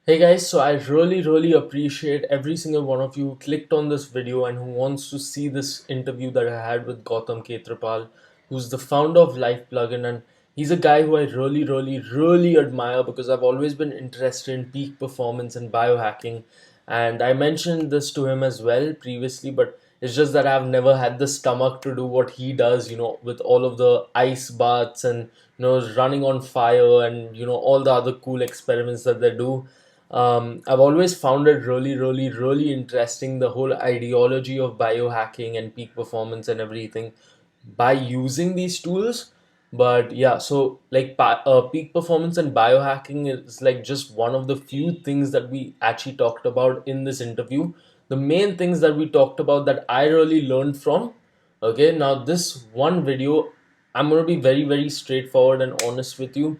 Hey guys, so I really appreciate every single one of you who clicked on this video and who wants to see this interview that I had with Gautam Khetrapal, who's the founder of LifePlugin, and he's a guy who I really admire because I've always been interested in peak performance and biohacking. And I mentioned this to him as well previously, but it's just that I've never had the stomach to do what he does, with all of the ice baths and running on fire and all the other cool experiments that they do. I've always found it really interesting, the whole ideology of biohacking and peak performance and everything by using these tools. But yeah, so like peak performance and biohacking is like just one of the few things that we actually talked about in this interview. The main things that we talked about that I really learned from. Okay, now this one video, I'm going to be very straightforward and honest with you.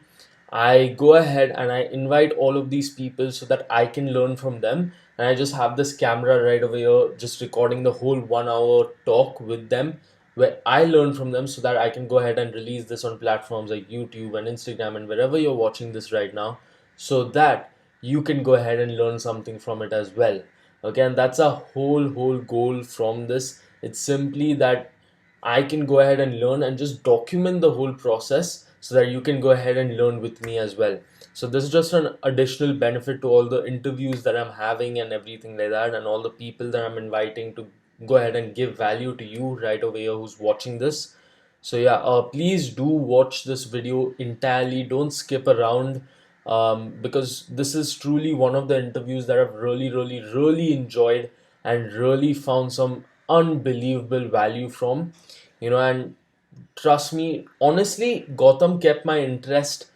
I go ahead and I invite all of these people so that I can learn from them. And I just have this camera right over here, just recording the whole 1 hour talk with them, where I learn from them so that I can go ahead and release this on platforms like YouTube and Instagram and wherever you're watching this right now, so that you can go ahead and learn something from it as well. Okay, and that's a whole goal from this. It's simply that I can go ahead and learn and just document the whole process so that you can go ahead and learn with me as well. So this is just an additional benefit to all the interviews that I'm having and everything like that, and all the people that I'm inviting to go ahead and give value to you right over here who's watching this. So yeah, please do watch this video entirely. Don't skip around, because this is truly one of the interviews that I've really enjoyed and really found some unbelievable value from. And trust me, honestly, Gotham kept my interest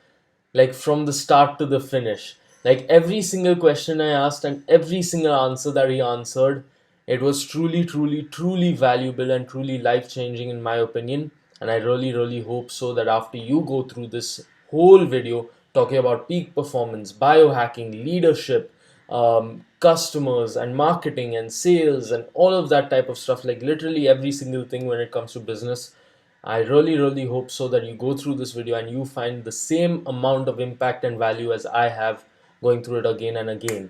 like from the start to the finish. Like every single question I asked and every single answer that he answered, it was truly valuable and truly life changing in my opinion. And I really hope so that after you go through this whole video talking about peak performance, biohacking, leadership, customers, and marketing and sales, and all of that type of stuff, like literally every single thing when it comes to business, I really hope so that you go through this video and you find the same amount of impact and value as I have going through it again and again.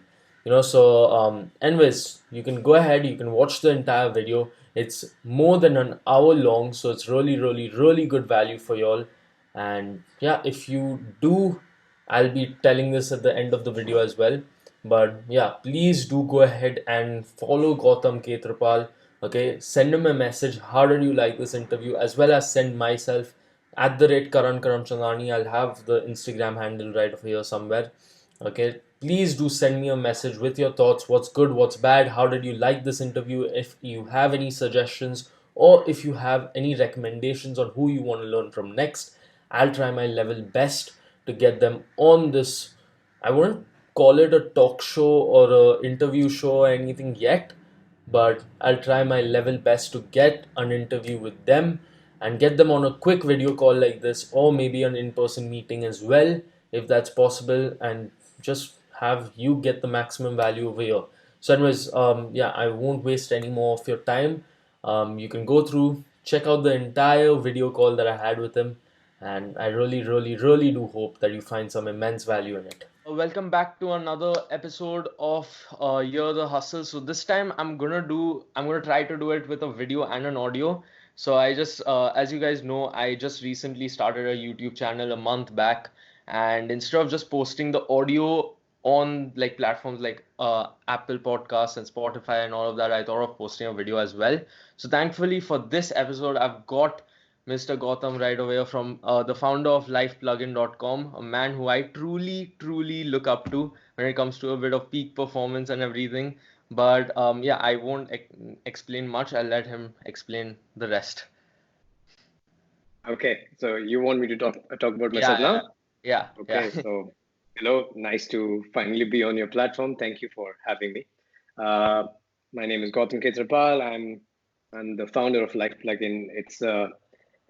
Anyways, you can go ahead, you can watch the entire video. It's more than an hour long, so it's really good value for y'all. And yeah, if you do, I'll be telling this at the end of the video as well. But yeah, please do go ahead and follow Gautam Khetrapal. Okay, send him a message. How did you like this interview? As well as send myself at the rate Karan Karamchandani. I'll have the Instagram handle right over here somewhere. Okay, please do send me a message with your thoughts. What's good, what's bad? How did you like this interview? If you have any suggestions or if you have any recommendations on who you want to learn from next, I'll try my level best to get them on this. I wouldn't call it a talk show or a interview show or anything yet, but I'll try my level best to get an interview with them and get them on a quick video call like this, or maybe an in-person meeting as well if that's possible, and just have you get the maximum value over here. So anyways, yeah, I won't waste any more of your time. You can go through, check out the entire video call that I had with him, and I really do hope that you find some immense value in it. Welcome back to another episode of Year the Hustle. So this time I'm gonna try to do it with a video and an audio. So as you guys know, I just recently started a YouTube channel a month back, and instead of just posting the audio on like platforms like Apple Podcasts and Spotify and all of that, I thought of posting a video as well. So thankfully for this episode, I've got Mr. Gautam right over here from the founder of LifePlugin.com, a man who I truly look up to when it comes to a bit of peak performance and everything. But yeah, I won't explain much. I'll let him explain the rest. Okay, so you want me to talk about Yeah, myself now? yeah. Okay, so hello, nice to finally be on your platform. Thank you for having me. Uh, my name is Gautam Khetrapal. I'm the founder of LifePlugin.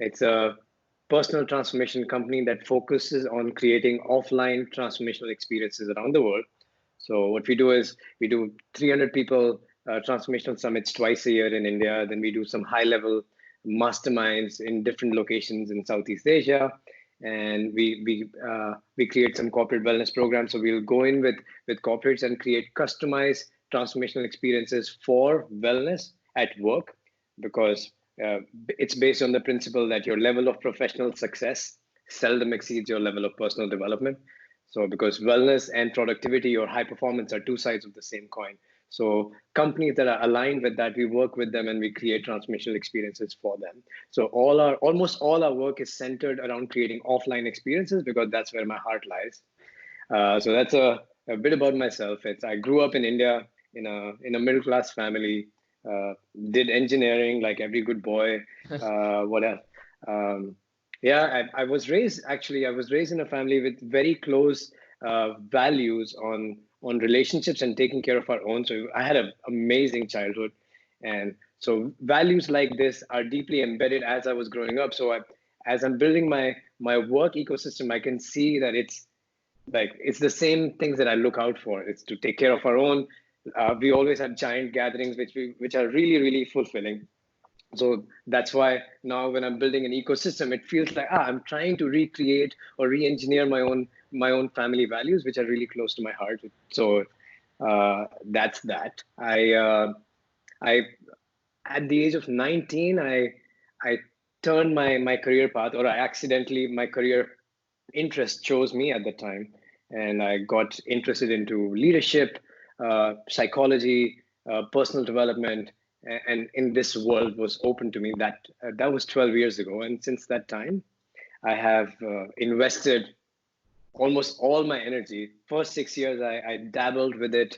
It's a personal transformation company that focuses on creating offline transformational experiences around the world. So what we do is we do 300 people transformational summits twice a year in India. Then we do some high level masterminds in different locations in Southeast Asia. and we create some corporate wellness programs. So we'll go in with corporates and create customized transformational experiences for wellness at work, because it's based on the principle that your level of professional success seldom exceeds your level of personal development. So, because wellness and productivity or high performance are two sides of the same coin. So, companies that are aligned with that, we work with them and we create transformational experiences for them. So, almost all our work is centered around creating offline experiences, because that's where my heart lies. So that's a bit about myself. I grew up in India in a middle class family. Uh, did engineering like every good boy. What else? Um, yeah, I was raised in a family with very close values on relationships and taking care of our own. So I had an amazing childhood, and so values like this are deeply embedded as I was growing up. As I'm building my work ecosystem, I can see that it's the same things that I look out for. It's to take care of our own. We always have giant gatherings, which are really really fulfilling. So that's why now when I'm building an ecosystem, it feels like I'm trying to recreate or re-engineer my own family values, which are really close to my heart. So that's that. I at the age of 19, I turned my career path, or I accidentally my career interest chose me at the time, and I got interested into leadership, psychology, personal development, and in this world was open to me. That was 12 years ago, and since that time, I have invested almost all my energy. First 6 years, I dabbled with it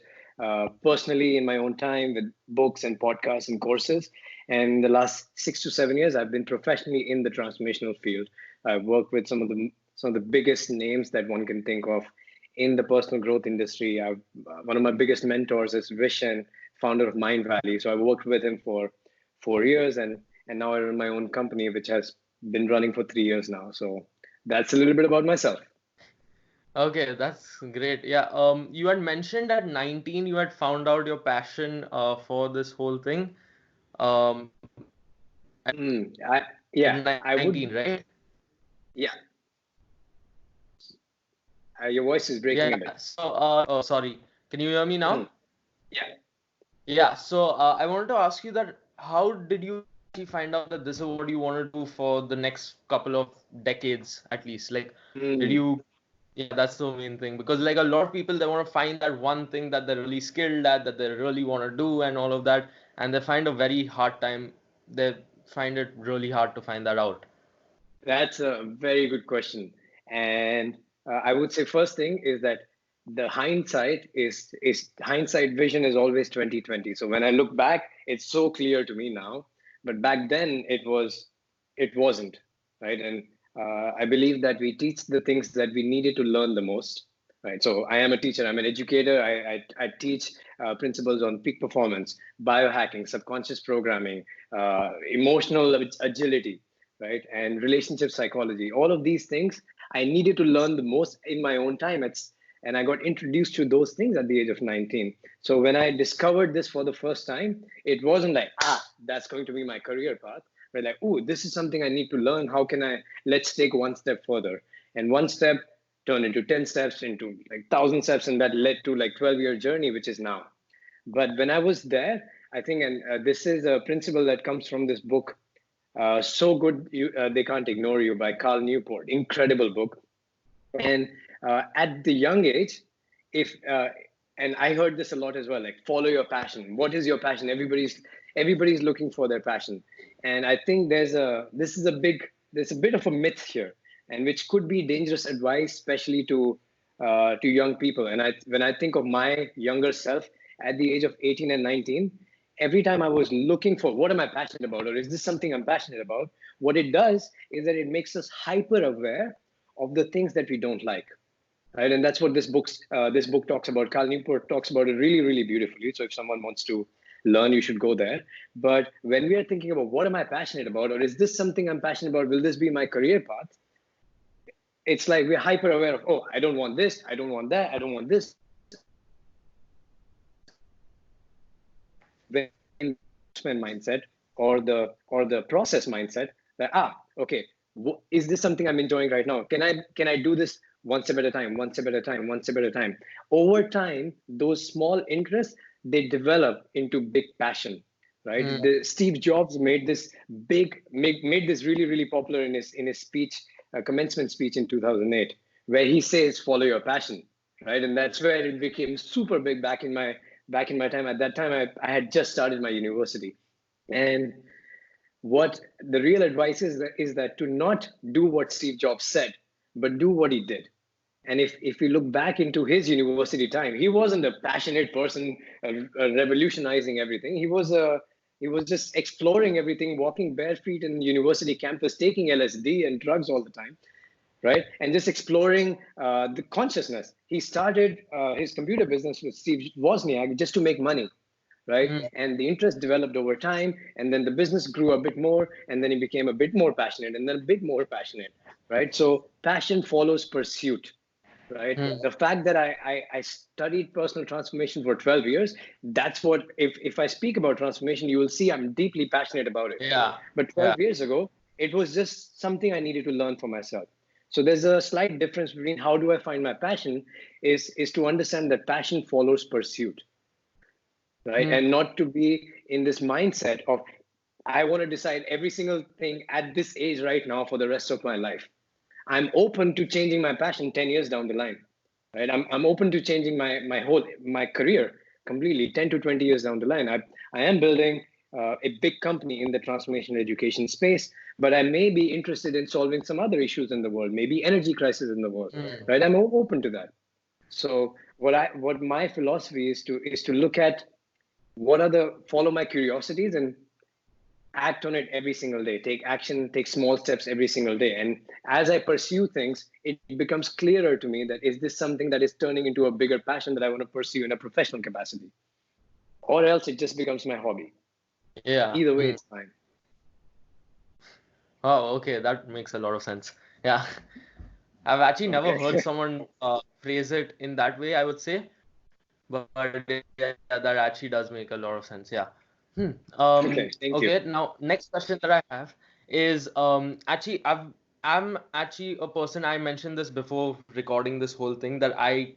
personally in my own time with books and podcasts and courses. And the last 6 to 7 years, I've been professionally in the transformational field. I've worked with some of the biggest names that one can think of in the personal growth industry. One of my biggest mentors is Vishen, founder of Mind Valley. So I worked with him for 4 years, and now I run my own company, which has been running for 3 years now. So that's a little bit about myself. Okay, that's great. Yeah, you had mentioned at 19 you had found out your passion for this whole thing. At Yeah, I 19, would. right? Yeah, your voice is breaking a Yeah. bit. So, sorry. Can you hear me Mm, now? yeah, Yeah. So, I wanted to ask you that how did you actually find out that this is what you want to do for the next couple of decades at least? Like, did mm, you? Yeah, that's the main thing because like a lot of people they want to find that one thing that they're really skilled at, that they really want to do and all of that, and they find a very hard time. They find it really hard to find that out. that's a very good question. And I would say first thing is that the hindsight vision is always 2020. So when I look back, it's so clear to me now. But back then it wasn't, right? And I believe that we teach the things that we needed to learn the most. Right. So I am a teacher. I'm an educator. I teach principles on peak performance, biohacking, subconscious programming, emotional agility, right, and relationship psychology. All of these things I needed to learn the most in my own time. And I got introduced to those things at the age of 19. So when I discovered this for the first time, it wasn't like that's going to be my career path. But like, oh, this is something I need to learn. How can I? Let's take one step further. And one step turned into 10 steps, into like 1,000 steps, and that led to like 12-year journey, which is now. But when I was there, I think, and this is a principle that comes from this book, So Good They Can't Ignore You by Carl Newport. Incredible book. And at the young age, if and I heard this a lot as well, like follow your passion. What is your passion? Everybody's looking for their passion. And I think there's a bit of a myth here, and which could be dangerous advice, especially to young people. And when I think of my younger self at the age of 18 and 19, every time I was looking for what am I passionate about, or is this something I'm passionate about, what it does is that it makes us hyper aware of the things that we don't like, right? And that's what this book talks about. Cal Newport talks about it really really beautifully. So if someone wants to learn, you should go there. But when we are thinking about what am I passionate about, or is this something I'm passionate about, will this be my career path, it's like we're hyper aware of, oh, I don't want this, I don't want that, I don't want this. When investment mindset or the process mindset that okay, Is this something I'm enjoying right now? Can I do this one step at a time, one step at a time, one step at a time? Over time, those small interests, they develop into big passion, right? Mm, Steve Jobs made this made this really really popular in his speech, commencement speech in 2008, where he says follow your passion, right? And that's where it became super big back in my time. At that time, I had just started my university. And what the real advice is that to not do what Steve Jobs said, but do what he did. And if we look back into his university time, he wasn't a passionate person revolutionizing everything. He was just exploring everything, walking bare feet in university campus, taking LSD and drugs all the time, right? And just exploring the consciousness. He started his computer business with Steve Wozniak just to make money, right? mm, And the interest developed over time, and then the business grew a bit more, and then he became a bit more passionate, and then a bit more passionate, right? So passion follows pursuit, right? mm. The fact that I studied personal transformation for 12 years, that's what, if I speak about transformation, you will see I'm deeply passionate about it. Yeah, But yeah. 12 years ago, it was just something I needed to learn for myself. So there's a slight difference between how do I find my passion is to understand that passion follows pursuit, right? Mm, And not to be in this mindset of I want to decide every single thing at this age right now for the rest of my life. I'm open to changing my passion 10 years down the line, right? I'm open to changing my career completely 10 to 20 years down the line. I am building a big company in the transformational education space, but I may be interested in solving some other issues in the world, maybe energy crisis in the world, mm. right? I'm open to that. So what my philosophy is to look at what are the follow my curiosities and act on it every single day, take action, take small steps every single day. And as I pursue things, it becomes clearer to me that is this something that is turning into a bigger passion that I want to pursue in a professional capacity, or else it just becomes my hobby. Yeah. Either way, Mm. it's fine. Oh, okay, that makes a lot of sense. Yeah. I've actually never Okay. heard someone phrase it in that way, I would say. But yeah, that actually does make a lot of sense. Yeah. Hmm. Okay, Okay, thank you. now next question that I have is actually I'm actually a person, I mentioned this before recording this whole thing, that I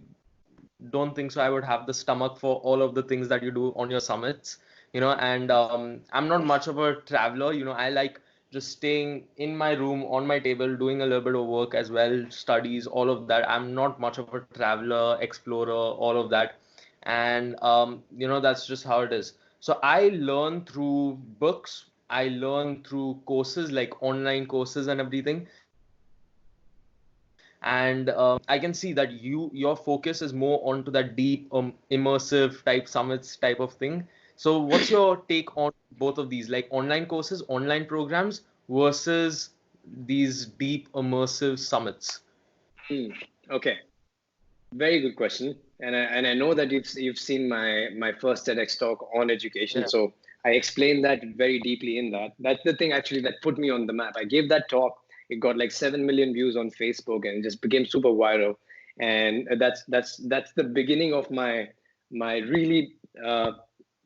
don't think so I would have the stomach for all of the things that you do on your summits, and I'm not much of a traveler, I like just staying in my room on my table, doing a little bit of work as well, studies, all of that. I'm not much of a traveler, explorer, all of that. And that's just how it is. So I learn through books, I learn through courses, like online courses and everything. And I can see that your focus is more onto that deep immersive type summits type of thing. So what's your take on both of these, like online courses, online programs versus these deep immersive summits? Hmm. Okay, very good question. And I know that you've seen my first TEDx talk on education. Yeah. So I explained that very deeply in that. That's the thing actually that put me on the map. I gave that talk. It got like 7 million views on Facebook and just became super viral. And that's the beginning of my really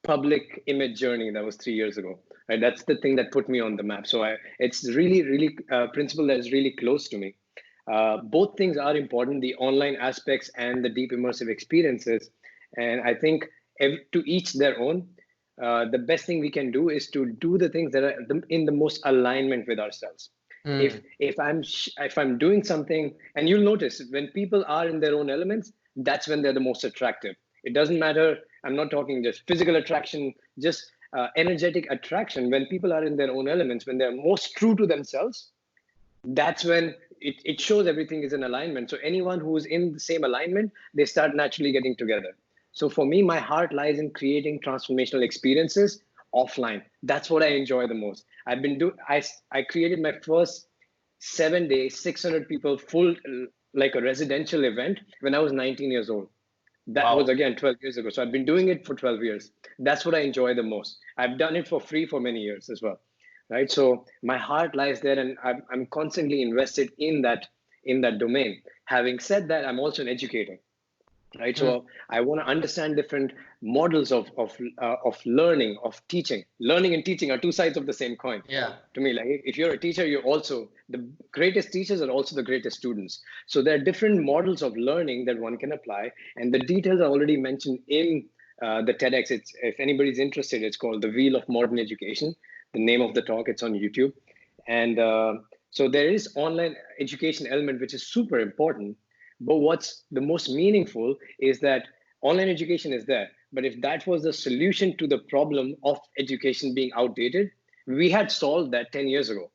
public image journey. That was 3 years ago. Right? That's the thing that put me on the map. So it's really really principle that is really close to me. Both things are important, the online aspects and the deep immersive experiences. And I think to each their own. The best thing we can do is to do the things that are in the most alignment with ourselves. Hmm. If I'm doing something, and you'll notice when people are in their own elements, that's when they're the most attractive. It doesn't matter. I'm not talking just physical attraction, just energetic attraction. When people are in their own elements, when they're most true to themselves, that's when it shows everything is in alignment. So anyone who's in the same alignment, they start naturally getting together. So for me, my heart lies in creating transformational experiences offline. That's what I enjoy the most. I created my first 7 day 600 people full, like a residential event, when I was 19 years old. That was Wow. again 12 years ago. So I've been doing it for 12 years. That's what I enjoy the most. I've done it for free for many years as well, right? So my heart lies there, and I'm constantly invested in that domain. Having said that, I'm also an educator. right? Hmm. So I want to understand different models of learning, of teaching. Learning and teaching are two sides of the same coin Yeah. to me. Like if you're a teacher, you're also the greatest teachers are also the greatest students. So there are different models of learning that one can apply, and the details are already mentioned in the TEDx. It's, if anybody's interested, it's called The Wheel of Modern Education, the name of the talk. It's on YouTube. And so there is online education element which is super important, but what's the most meaningful is that online education is there. But if that was the solution to the problem of education being outdated, we had solved that 10 years ago.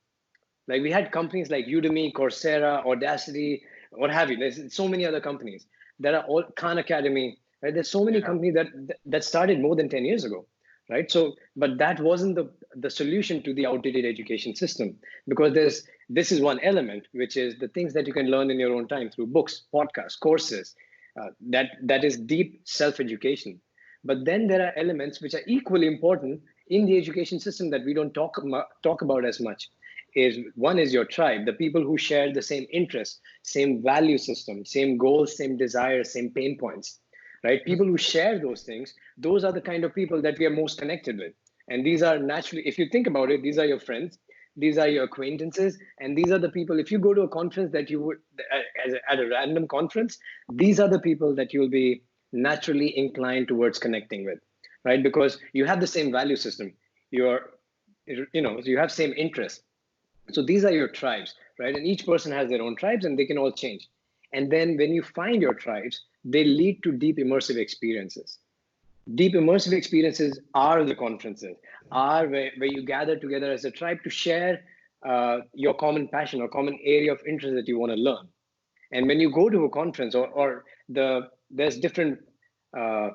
Like we had companies like Udemy, Coursera, Audacity, what have you. There's so many other companies that are all Khan Academy. Right? There's so many Yeah. companies that started more than 10 years ago. Right. So, but that wasn't the solution to the outdated education system, because this is one element, which is the things that you can learn in your own time through books, podcasts, courses. That is deep self-education. But then there are elements which are equally important in the education system that we don't talk about as much. Is one is your tribe, the people who share the same interests, same value system, same goals, same desires, same pain points, right? Hmm. People who share those things, those are the kind of people that we are most connected with. And these are naturally, if you think about it, these are your friends, these are your acquaintances, and these are the people, if you go to a conference that you would, at a random conference, these are the people that you'll be naturally inclined towards connecting with, right? Because you have the same value system. You're, you have same interests. So these are your tribes, right? And each person has their own tribes and they can all change. And then when you find your tribes, they lead to deep immersive experiences. Deep immersive experiences are the conferences, are where you gather together as a tribe to share your common passion or common area of interest that you want to learn. And when you go to a conference, or there's different uh,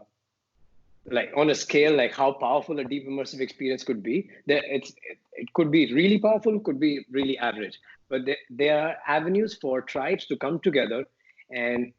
like on a scale, like how powerful a deep immersive experience could be. It could be really powerful, could be really average, but there are avenues for tribes to come together and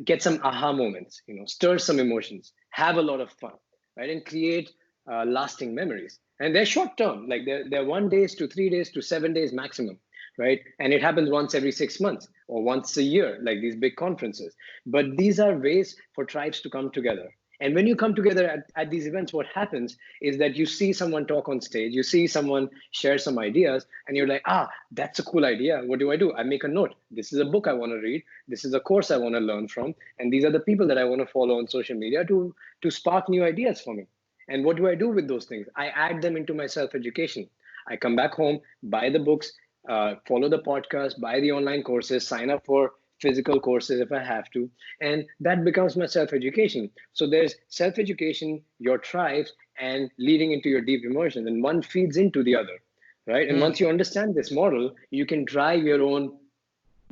get some aha moments, stir some emotions, have a lot of fun, right? And create lasting memories. And they're short term, like they're 1 days to 3 days to 7 days maximum, right? And it happens once every 6 months or once a year, like these big conferences. But these are ways for tribes to come together. And when you come together at these events, what happens is that you see someone talk on stage, you see someone share some ideas, and you're like, that's a cool idea. What do? I make a note. This is a book I want to read. This is a course I want to learn from. And these are the people that I want to follow on social media to spark new ideas for me. And what do I do with those things? I add them into my self education. I come back home, buy the books, follow the podcast, buy the online courses, sign up for physical courses if I have to. And that becomes my self education. So there's self education, your tribes, and leading into your deep immersion. And one feeds into the other, right? And Hmm. once you understand this model, you can drive your own,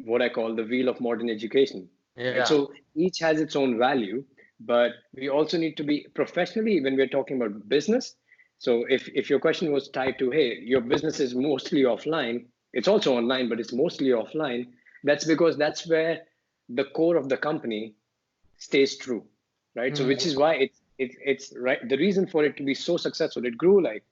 what I call the wheel of modern education, right? Yeah. So each has its own value, but we also need to be professionally when we're talking about business. So if your question was tied to, hey, your business is mostly offline, it's also online, but it's mostly offline. That's because that's where the core of the company stays true, right? So Hmm. which is why it's right. The reason for it to be so successful, it grew like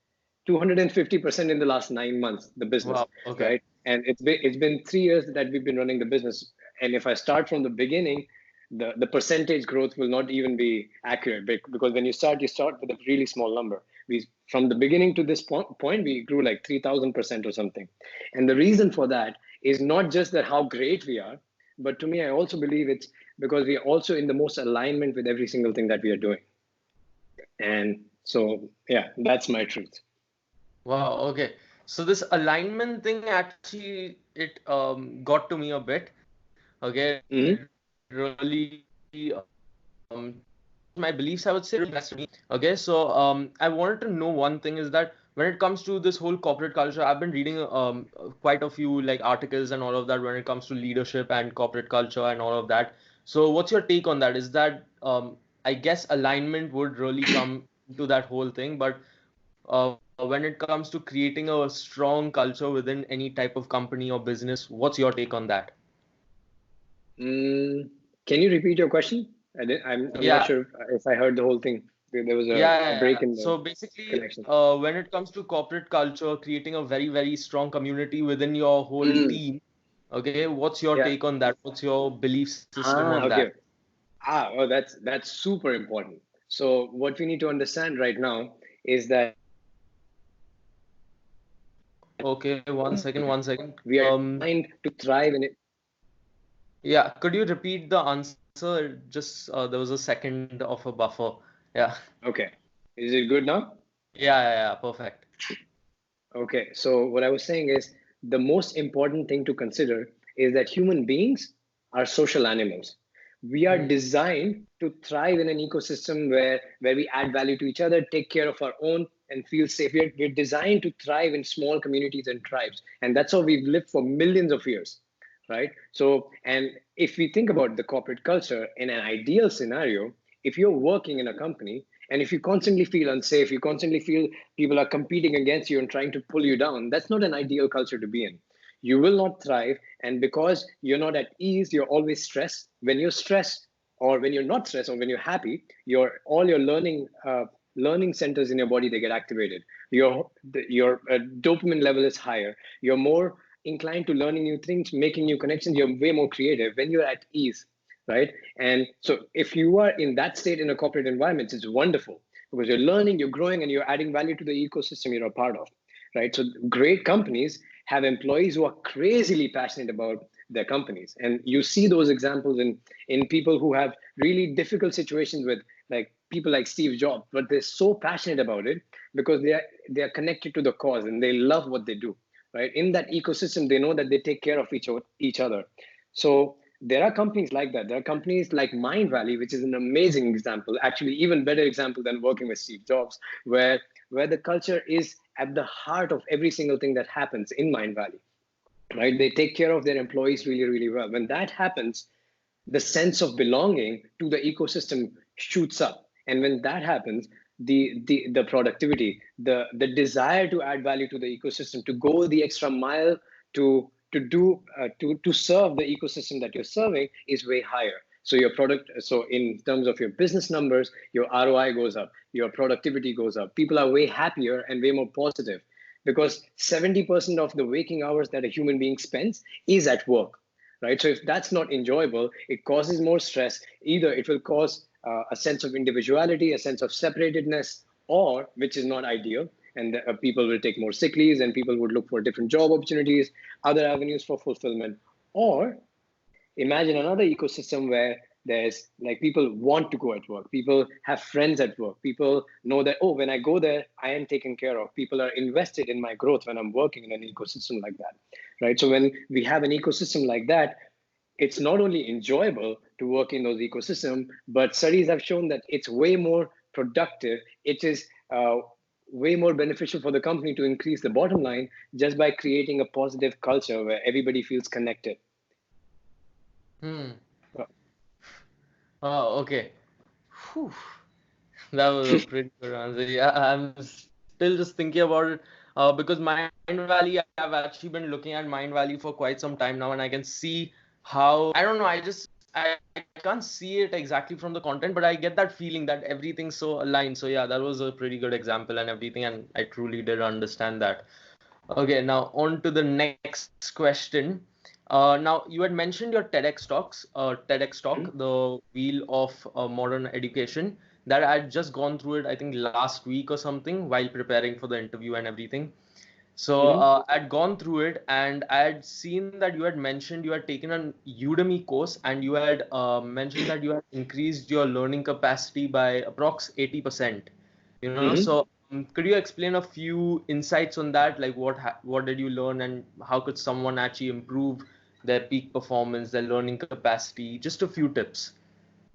250% in the last 9 months, the business, Wow. Okay. right? And it's been 3 years that we've been running the business. And if I start from the beginning, the percentage growth will not even be accurate, because when you start with a really small number. We From the beginning to this point, we grew like 3,000% or something. And the reason for that is not just that how great we are, but to me, I also believe it's because we are also in the most alignment with every single thing that we are doing. And so, yeah, that's my truth. Wow. Okay. So this alignment thing actually it got to me a bit. Okay. It Hmm. really challenged my beliefs, I would say, really impressed me. Okay. So I wanted to know one thing is that when it comes to this whole corporate culture, I've been reading quite a few like articles and all of that when it comes to leadership and corporate culture and all of that. So what's your take on that? Is that I guess alignment would really come into that whole thing, but when it comes to creating a strong culture within any type of company or business, what's your take on that? Mm, can you repeat your question? I'm not Yeah. sure if I heard the whole thing. There was Yeah, a yeah, break yeah. in the So basically, connection. when it comes to corporate culture, creating a very, very strong community within your whole Mm, team, okay, what's your yeah. take on that? What's your belief system on that? Okay. Oh, that's super important. So what we need to understand right now is that Okay, one second. we are designed to thrive in it. Yeah, could you repeat the answer? Just there was a second of a buffer. Yeah, Okay, is it good now? yeah, perfect. Okay, so what I was saying is the most important thing to consider is that human beings are social animals. We are Hmm. designed to thrive in an ecosystem where we add value to each other, take care of our own, and feel safe. We're designed to thrive in small communities and tribes. And that's how we've lived for millions of years, right? So, and if we think about the corporate culture in an ideal scenario, if you're working in a company and if you constantly feel unsafe, you constantly feel people are competing against you and trying to pull you down, that's not an ideal culture to be in. You will not thrive. And because you're not at ease, you're always stressed. When you're stressed, or when you're not stressed, or when you're happy, your all your learning centers in your body, they get activated. Your dopamine level is higher. You're more inclined to learning new things, making new connections. You're way more creative when you're at ease, right? And so if you are in that state in a corporate environment, it's wonderful because you're learning, you're growing, and you're adding value to the ecosystem you're a part of, right? So great companies have employees who are crazily passionate about their companies, and you see those examples in people who have really difficult situations with, like, people like Steve Jobs, but they're so passionate about it because they are connected to the cause and they love what they do, right? In that ecosystem, they know that they take care of each other. So there are companies like that. There are companies like Mind Valley, which is an amazing example, actually even better example than working with Steve Jobs, where the culture is at the heart of every single thing that happens in Mind Valley, right? They take care of their employees really, really well. When that happens, the sense of belonging to the ecosystem shoots up. And when that happens, the productivity, the desire to add value to the ecosystem, to go the extra mile, to serve the ecosystem that you're serving is way higher. So your product, so in terms of your business numbers, your ROI goes up, your productivity goes up. People are way happier and way more positive because 70% of the waking hours that a human being spends is at work, right? So if that's not enjoyable, it causes more stress. Either it will cause a sense of individuality, a sense of separatedness, or which is not ideal, and people will take more sick leaves and people would look for different job opportunities, other avenues for fulfillment. Or imagine another ecosystem where there's, like, people want to go at work, people have friends at work, people know that, oh, when I go there I am taken care of, people are invested in my growth when I'm working in an ecosystem like that, right? So when we have an ecosystem like that, it's not only enjoyable to work in those ecosystems, but studies have shown that it's way more productive. It is way more beneficial for the company to increase the bottom line just by creating a positive culture where everybody feels connected. Hmm. Uh, Oh, okay. Whew. That was a pretty good answer. Yeah, I'm still just thinking about it because Mind Valley, I've actually been looking at Mind Valley for quite some time now, and I can see how, I don't know, I can't see it exactly from the content, but I get that feeling that everything's so aligned. So yeah, that was a pretty good example and everything, and I truly did understand that. Okay, now on to the next question. Now you had mentioned your TEDx talks, TEDx talk, the Wheel of Modern Education. That I had just gone through it, I think last week or something, while preparing for the interview and everything. So mhm. I'd gone through it and I had seen that you had mentioned you had taken a Udemy course and you had mentioned that you had increased your learning capacity by approx 80%. Mhm. So could you explain a few insights on that? Like what did you learn and how could someone actually improve their peak performance, their learning capacity? Just a few tips.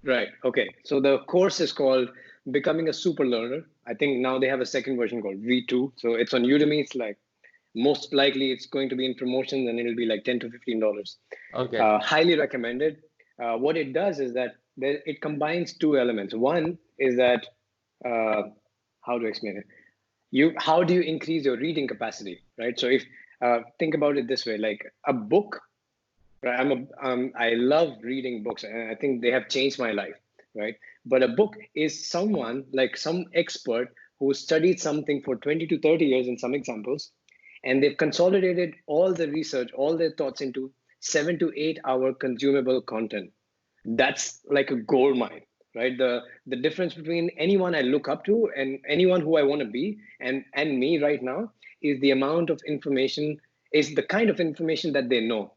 Right. Okay. So the course is called Becoming a Super Learner. I think now they have a second version called V2. So it's on Udemy. It's like, most likely it's going to be in promotions and it'll be like $10 to $15. Okay. Highly recommended. What it does is that it combines two elements. One is that, uh, how to explain it? How do you increase your reading capacity, right? So if think about it this way, like a book, right? I love reading books, and I think they have changed my life, right? But a book is someone, like some expert who studied something for 20 to 30 years in some examples, and they've consolidated all the research, all their thoughts into 7 to 8 hour consumable content, That's like a gold mine, right? The difference between anyone I look up to and anyone who I want to be and me right now is the amount of information, is the kind of information that they know,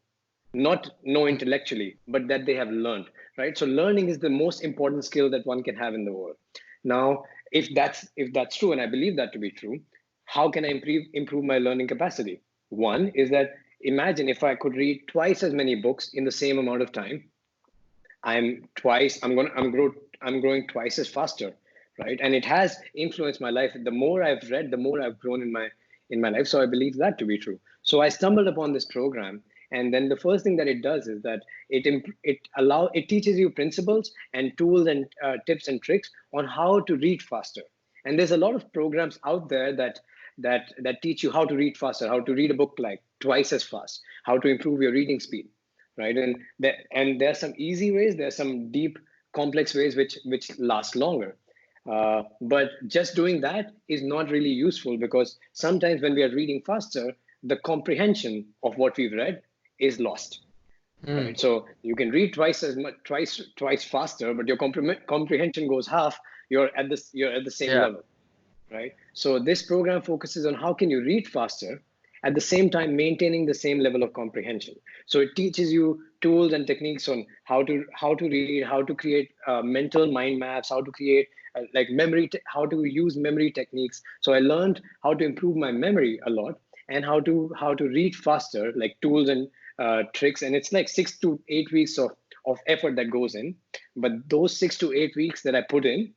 not know intellectually, but that they have learned, right? So learning is the most important skill that one can have in the world. Now, if that's true, and I believe that to be true, how can I improve my learning capacity? One is that, imagine if I could read twice as many books in the same amount of time. I'm growing twice as faster, right? And it has influenced my life. The more I've read, the more I've grown in my life. So I believe that to be true. So I stumbled upon this program, and then the first thing that it does is that it teaches you principles and tools and tips and tricks on how to read faster. And there's a lot of programs out there that teach you how to read faster, how to read a book like twice as fast, how to improve your reading speed, right? And there's some easy ways, there's some deep complex ways which last longer. But just doing that is not really useful, because sometimes when we are reading faster, the comprehension of what we've read is lost, Hmm. right? So you can read twice as much, twice faster, but your comprehension goes half. You're at the same Yeah. level, right? So this program focuses on how can you read faster at the same time maintaining the same level of comprehension. So it teaches you tools and techniques on how to read, how to create mental mind maps, how to create like how to use memory techniques. So I learned how to improve my memory a lot, and how to read faster, like tools and tricks. And it's like 6 to 8 weeks of effort that goes in, but those 6 to 8 weeks that I put in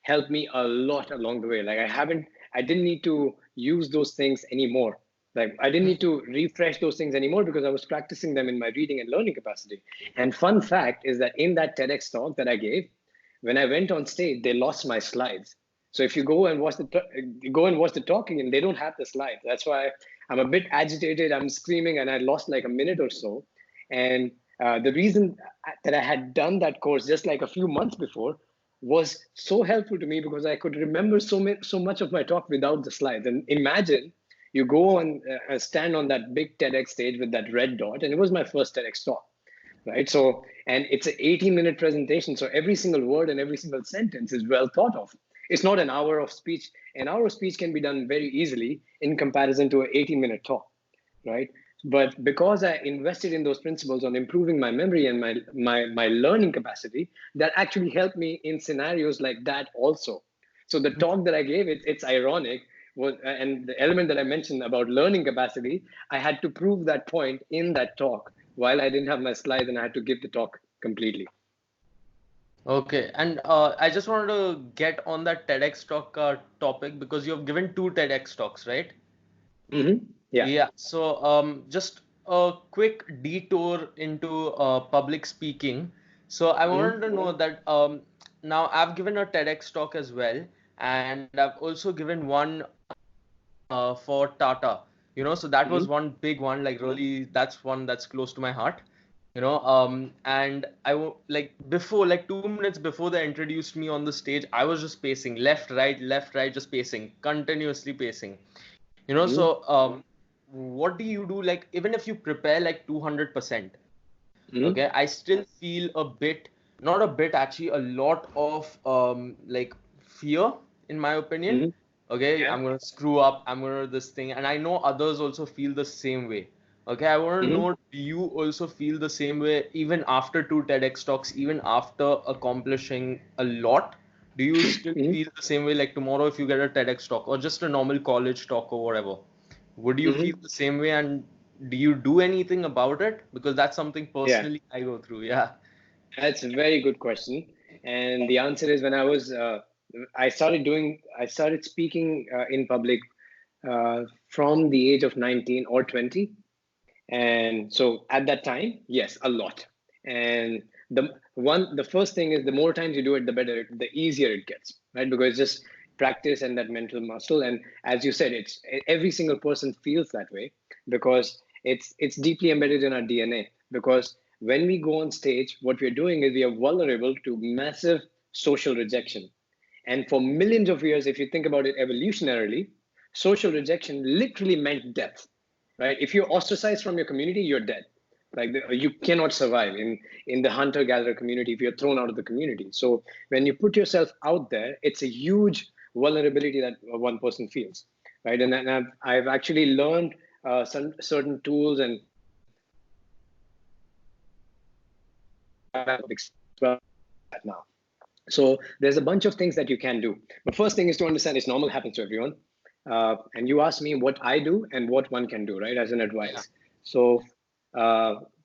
helped me a lot along the way. Like I didn't need to use those things anymore. Like I didn't need to refresh those things anymore, because I was practicing them in my reading and learning capacity. And fun fact is that in that TEDx talk that I gave, when I went on stage, they lost my slides. So if you go and watch the talking, and they don't have the slides. That's why I'm a bit agitated. I'm screaming, and I lost like a minute or so. And the reason that I had done that course just like a few months before was so helpful to me, because I could remember so much of my talk without the slides. And imagine you go and stand on that big TEDx stage with that red dot, and it was my first TEDx talk, right? So, and it's an 18-minute presentation, so every single word and every single sentence is well thought of. It's not an hour of speech. An hour of speech can be done very easily in comparison to an 18-minute talk, right? But because I invested in those principles on improving my memory and my learning capacity, that actually helped me in scenarios like that also. So the talk that I gave, it's ironic, and the element that I mentioned about learning capacity, I had to prove that point in that talk while I didn't have my slides, and I had to give the talk completely. Okay, and I just wanted to get on that TEDx talk topic because you've given two TEDx talks, right? Yeah. Yeah, so just a quick detour into public speaking. So I wanted to know that now I've given a TEDx talk as well, and I've also given one for Tata. So that was one big one, like really, that's one that's close to my heart. And like before, like 2 minutes before they introduced me on the stage, I was just pacing left, right, just pacing, continuously pacing. So what do you do? Like, even if you prepare like 200%, okay, I still feel a bit, not a bit, actually, a lot of like fear, in my opinion. Okay, Yeah. I'm gonna screw up, I'm gonna this thing, and I know others also feel the same way. Okay, I want to know, do you also feel the same way even after two TEDx talks, even after accomplishing a lot? Do you still feel the same way like tomorrow if you get a TEDx talk or just a normal college talk or whatever? Would you feel the same way, and do you do anything about it? Because that's something Yeah. personally I go through. Yeah. That's a very good question. And the answer is, I started speaking in public from the age of 19 or 20. And so at that time, yes, a lot. And the first thing is, the more times you do it, the better, the easier it gets, right? Because it's just practice and that mental muscle. And as you said, it's every single person feels that way, because it's deeply embedded in our DNA. Because when we go on stage, what we're doing is we are vulnerable to massive social rejection. And for millions of years, if you think about it evolutionarily, social rejection literally meant death, right? If you're ostracized from your community, you're dead. Like you cannot survive in the hunter-gatherer community if you're thrown out of the community. So when you put yourself out there, it's a huge vulnerability that one person feels, right? And I've actually learned some certain tools and that now. So there's a bunch of things that you can do. But first thing is to understand it's normal, happens to everyone. And you asked me what I do and what one can do, right, as an Yeah. advice. So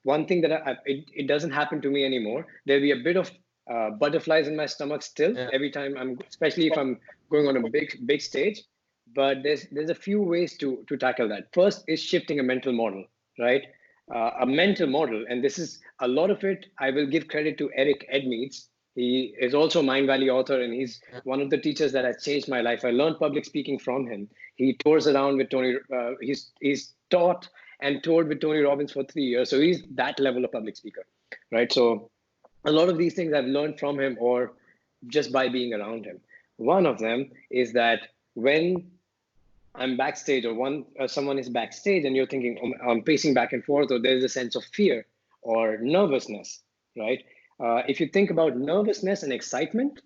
one thing that it doesn't happen to me anymore. There'll be a bit of butterflies in my stomach still Yeah. every time especially if I'm going on a big stage. But there's a few ways to tackle that. First is shifting a mental model, right? A mental model, and this is a lot of it. I will give credit to Eric Edmeades. He is also a Mind Valley author, and he's Yeah. one of the teachers that has changed my life. I learned public speaking from him. He tours around with Tony. He's taught and toured with Tony Robbins for 3 years, so he's that level of public speaker, right? So a lot of these things I've learned from him or just by being around him. One of them is that when I'm backstage or someone is backstage and you're thinking I'm pacing back and forth, or there's a sense of fear or nervousness, right? If you think about nervousness and excitement,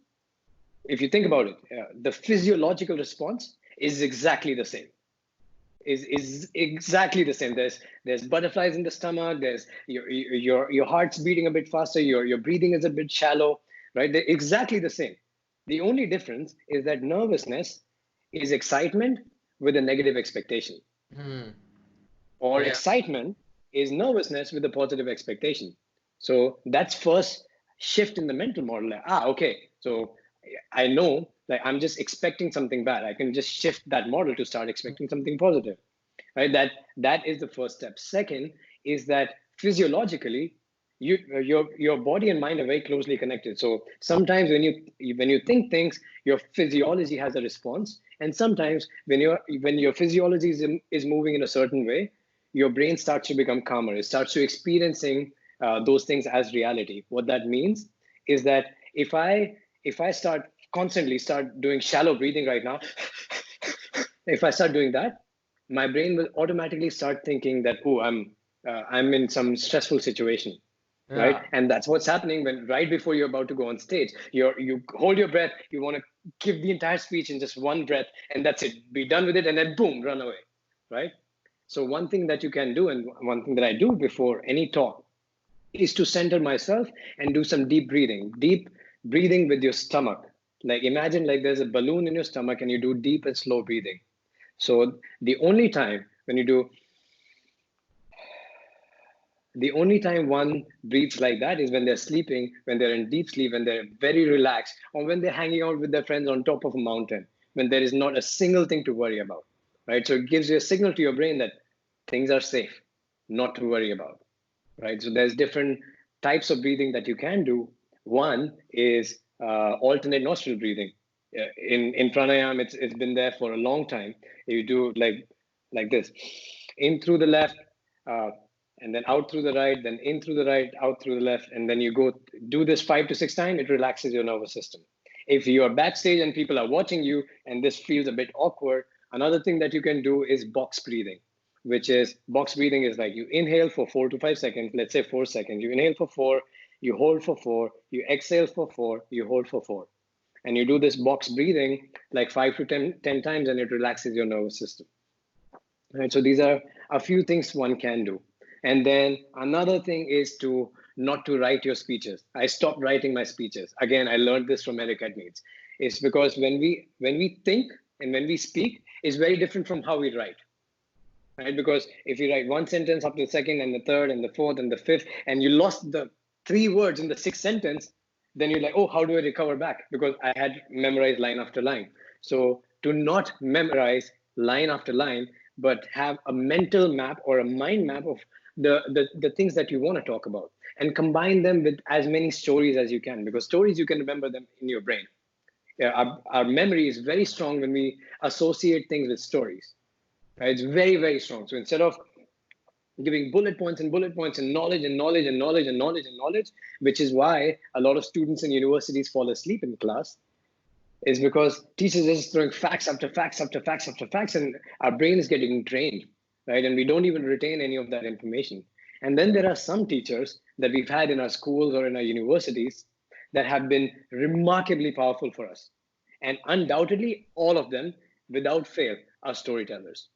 if you think about it, the physiological response is exactly the same. Is exactly the same. There's butterflies in the stomach. There's your heart's beating a bit faster. Your breathing is a bit shallow, right? They're exactly the same. The only difference is that nervousness is excitement with a negative expectation, Hmm. or Yeah. excitement is nervousness with a positive expectation. So that's first shift in the mental model. Like, okay, so I know that I'm just expecting something bad. I can just shift that model to start expecting something positive, right? That is the first step. Second is that physiologically, your body and mind are very closely connected. So sometimes when you think things, your physiology has a response, and sometimes when your physiology is moving in a certain way, your brain starts to become calmer. It starts to experiencing those things as reality. What that means is that if I start doing shallow breathing right now, if I start doing that, my brain will automatically start thinking that, oh, I'm in some stressful situation, right? Yeah. And that's what's happening when right before you're about to go on stage, you hold your breath, you want to give the entire speech in just one breath, and that's it, be done with it, and then boom, run away, right? So one thing that you can do, and one thing that I do before any talk, is to center myself and do some deep breathing with your stomach. Like imagine like there's a balloon in your stomach and you do deep and slow breathing. So the only time one breathes like that is when they're sleeping, when they're in deep sleep, when they're very relaxed, or when they're hanging out with their friends on top of a mountain, when there is not a single thing to worry about, right? So it gives you a signal to your brain that things are safe, not to worry about, right? So there's different types of breathing that you can do. One is alternate nostril breathing. In pranayama, it's been there for a long time. You do like this, in through the left, uh, and then out through the right, then in through the right, out through the left, and then you go do this 5 to 6 times. It relaxes your nervous system. If you're backstage and people are watching you and this feels a bit awkward, another thing that you can do is box breathing, which is box breathing is like you inhale for 4 to 5 seconds, let's say 4 seconds. You inhale for 4, you hold for 4, you exhale for 4, you hold for 4. And you do this box breathing like 5 to 10 times, and it relaxes your nervous system. Right. So these are a few things one can do. And then another thing is to not to write your speeches. I stopped writing my speeches. Again, I learned this from Eric Edmeades. It's because when we think and when we speak is very different from how we write. Right? Because if you write one sentence up to the second and the third and the fourth and the fifth, and you lost the 3 words in the sixth sentence, then you're like, oh, how do I recover back? Because I had memorized line after line. So to not memorize line after line, but have a mental map or a mind map of the things that you want to talk about, and combine them with as many stories as you can, because stories you can remember them in your brain. Yeah, our memory is very strong when we associate things with stories. Right? It's very, very strong. So instead of giving bullet points and knowledge and knowledge and knowledge and knowledge and knowledge, which is why a lot of students in universities fall asleep in class, is because teachers are just throwing facts after facts after facts after facts, and our brain is getting drained, right? And we don't even retain any of that information. And then there are some teachers that we've had in our schools or in our universities that have been remarkably powerful for us. And undoubtedly, all of them, without fail, are storytellers,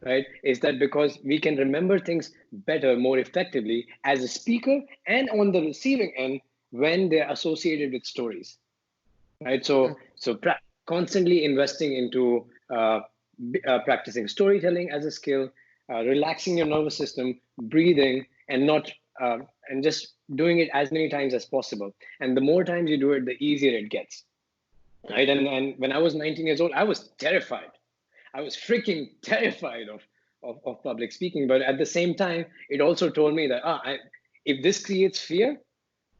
right? Is that because we can remember things better, more effectively as a speaker and on the receiving end when they're associated with stories, right? Constantly investing into practicing storytelling as a skill, relaxing your nervous system, breathing, and not and just doing it as many times as possible. And the more times you do it, the easier it gets, right? And when I was 19 years old, I was terrified. I was freaking terrified of public speaking. But at the same time, it also told me that if this creates fear,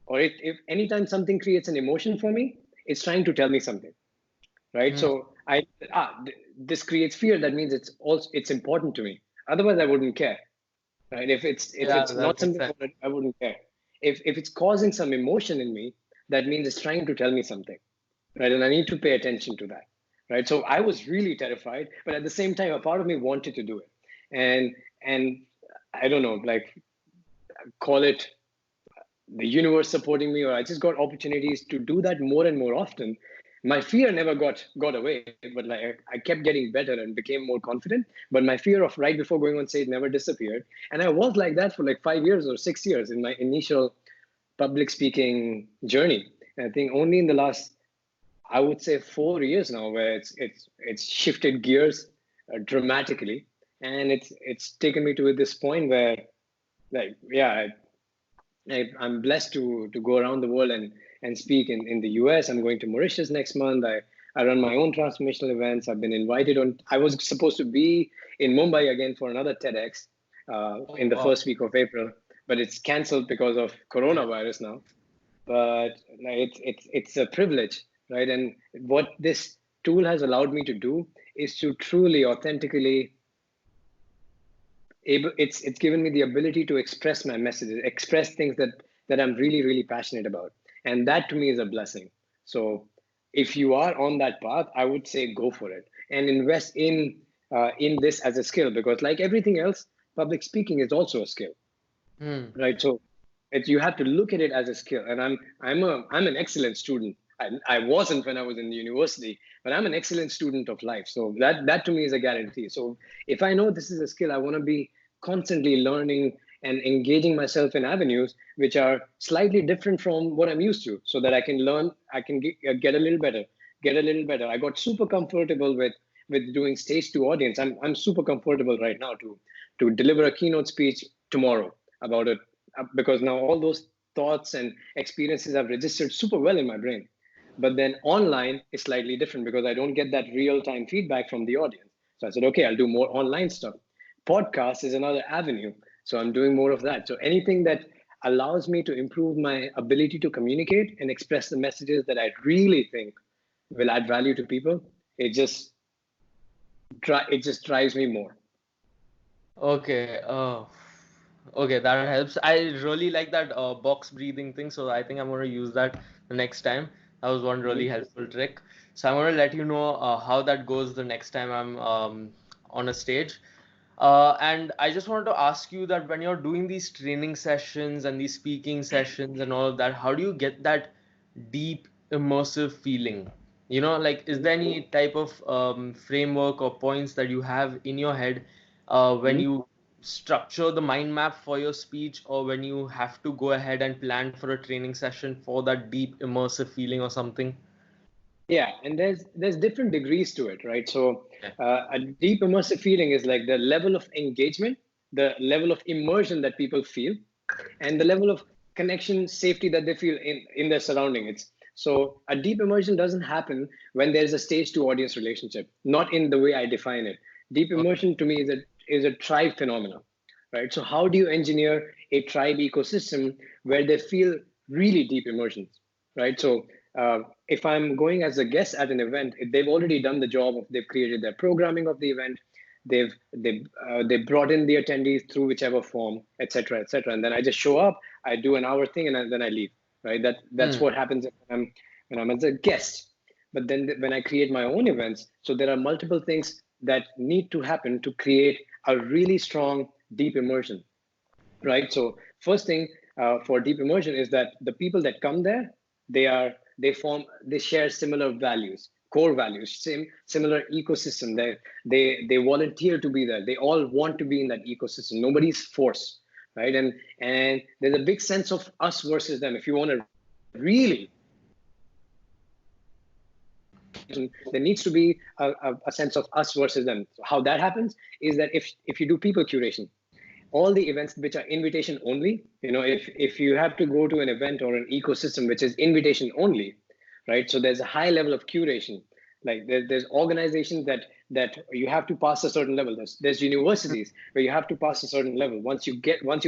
or if anytime something creates an emotion for me, it's trying to tell me something, right? Mm. So this creates fear. That means it's important to me. Otherwise, I wouldn't care, right? If Yeah, it's that not makes something sense. I wouldn't care. If it's causing some emotion in me, that means it's trying to tell me something, right? And I need to pay attention to that, right? So I was really terrified, but at the same time, a part of me wanted to do it, and I don't know, like, call it the universe supporting me, or I just got opportunities to do that more and more often. My fear never got away, but like I kept getting better and became more confident. But my fear of right before going on stage never disappeared, and I was like that for like 5 years or 6 years in my initial public speaking journey. And I think only in the last, I would say, 4 years now, where it's shifted gears dramatically, and it's taken me to this point where, like, yeah, I'm blessed to go around the world and speak in the US. I'm going to Mauritius next month. I run my own transformational events. I've been invited on. I was supposed to be in Mumbai again for another TEDx Oh, in the wow. first week of April, but it's cancelled because of coronavirus now. But like, it's a privilege, right? And what this tool has allowed me to do is to truly, authentically able. It's given me the ability to express my messages, express things that I'm really passionate about, and that to me is a blessing. So if you are on that path, I would say go for it and invest in this as a skill, because like everything else, public speaking is also a skill, Hmm. right? So you have to look at it as a skill. And I'm an excellent student. I wasn't when I was in the university, but I'm an excellent student of life. So that to me is a guarantee. So if I know this is a skill, I want to be constantly learning and engaging myself in avenues which are slightly different from what I'm used to, so that I can learn, I can get a little better, get a little better. I got super comfortable with doing stage to audience. I'm super comfortable right now to deliver a keynote speech tomorrow about it, because now all those thoughts and experiences have registered super well in my brain. But then online is slightly different because I don't get that real time feedback from the audience. So I said, okay, I'll do more online stuff. Podcast is another avenue. So I'm doing more of that. So anything that allows me to improve my ability to communicate and express the messages that I really think will add value to people, it just drives me more. Okay. Okay, that helps. I really like that box breathing thing, so I think I'm gonna use that the next time. That was one really Mhm. helpful trick. So I'm gonna let you know how that goes the next time I'm on a stage. And I just wanted to ask you that when you're doing these training sessions and these speaking sessions and all of that, how do you get that deep immersive feeling? Like, is there any type of framework or points that you have in your head when Mhm. you structure the mind map for your speech, or when you have to go ahead and plan for a training session for that deep immersive feeling or something? Yeah, and there's different degrees to it, right? So Yeah. a deep immersive feeling is like the level of engagement, the level of immersion that people feel, and the level of connection, safety that they feel in their surrounding. It's so a deep immersion doesn't happen when there's a stage to audience relationship, not in the way I define it. Deep Okay. immersion to me is a tribe phenomenon, right? So how do you engineer a tribe ecosystem where they feel really deep immersions, right? So if I'm going as a guest at an event, they've already done the job of, they've created their programming of the event, they brought in the attendees through whichever form, etc., etc., and then I just show up, I do an hour thing, and then I leave, right? That's Hmm. what happens when I'm as a guest. But then when I create my own events, so there are multiple things that need to happen to create a really strong deep immersion. right? So first thing for deep immersion is that the people that come there, they share similar values, core values, similar ecosystem. They volunteer to be there. They all want to be in that ecosystem. Nobody's forced, right? And there's a big sense of us versus them. If you want to really there needs to be a sense of us versus them. So how that happens is that if you do people curation, all the events which are invitation only, if you have to go to an event or an ecosystem which is invitation only, right? So there's a high level of curation. Like there's organizations that you have to pass a certain level. There's universities where you have to pass a certain level. Once you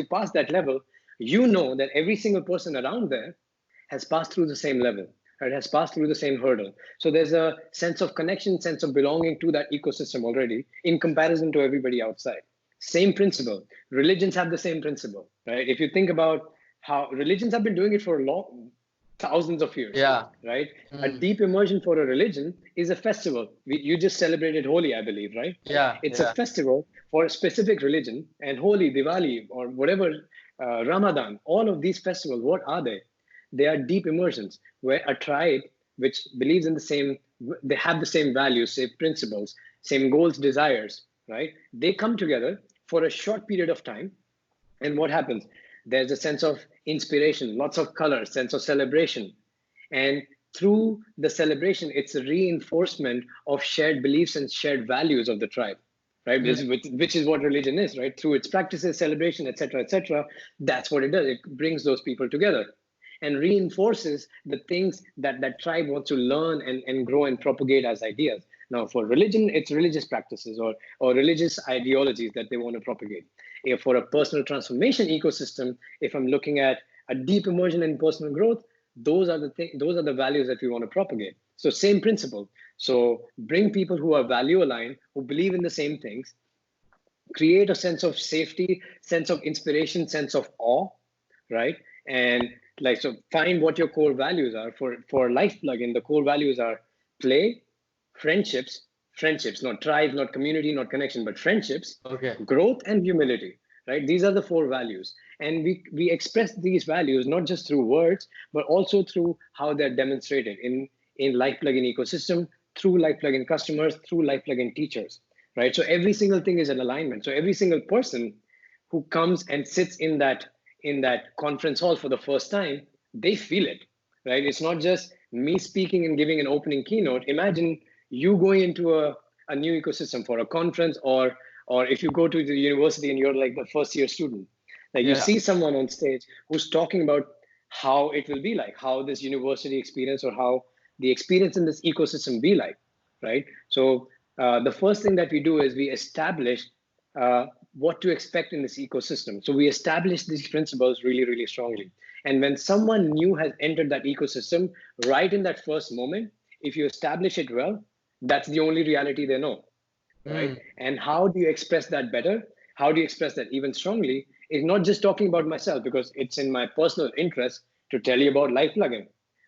pass that level, you know that every single person around there has passed through the same level, right? Has passed through the same hurdle. So there's a sense of connection, sense of belonging to that ecosystem already in comparison to everybody outside. Same principle. Religions have the same principle, right? If you think about how religions have been doing it for a long, thousands of years, Yeah. right? A deep immersion for a religion is a festival. You just celebrated Holi, I believe, right? Yeah. It's a Yeah. festival for a specific religion, and Holi, Diwali, or whatever, Ramadan, all of these festivals, what are they? They are deep immersions where a tribe which believes in the same, they have the same values, same principles, same goals, desires, right? They come together for a short period of time, and what happens? There's a sense of inspiration, lots of color, sense of celebration, and through the celebration, it's a reinforcement of shared beliefs and shared values of the tribe, right? Which is what religion is, right? Through its practices, celebration, etc., etc. That's what it does. It brings those people together and reinforces the things that that tribe wants to learn and grow and propagate as ideas. Now, for religion, it's religious practices or religious ideologies that they want to propagate. If for a personal transformation ecosystem, if I'm looking at a deep immersion in personal growth, those are the values that we want to propagate. So same principle. So bring people who are value aligned, who believe in the same things, create a sense of safety, sense of inspiration, sense of awe, right? And like, so find what your core values are. For LifePlugin, the core values are play, friendships, friendships, not tribe, not community, not connection, but friendships, Okay. growth, and humility, right? These are the four values. And we express these values not just through words, but also through how they're demonstrated in LifePlugin ecosystem, through LifePlugin customers, through LifePlugin teachers, right? So every single thing is an alignment. So every single person who comes and sits in that conference hall for the first time, they feel it, right? It's not just me speaking and giving an opening keynote. Imagine you going into a new ecosystem for a conference, or if you go to the university and you're like the first year student, like you Yeah. see someone on stage who's talking about how it will be like, how this university experience or how the experience in this ecosystem be like, right? So the first thing that we do is we establish what to expect in this ecosystem. So we establish these principles really, really strongly. And when someone new has entered that ecosystem, right in that first moment, if you establish it well, that's the only reality they know, right? Mm. And how do you express that better? How do you express that even strongly? Is not just talking about myself, because it's in my personal interest to tell you about LifePlugin.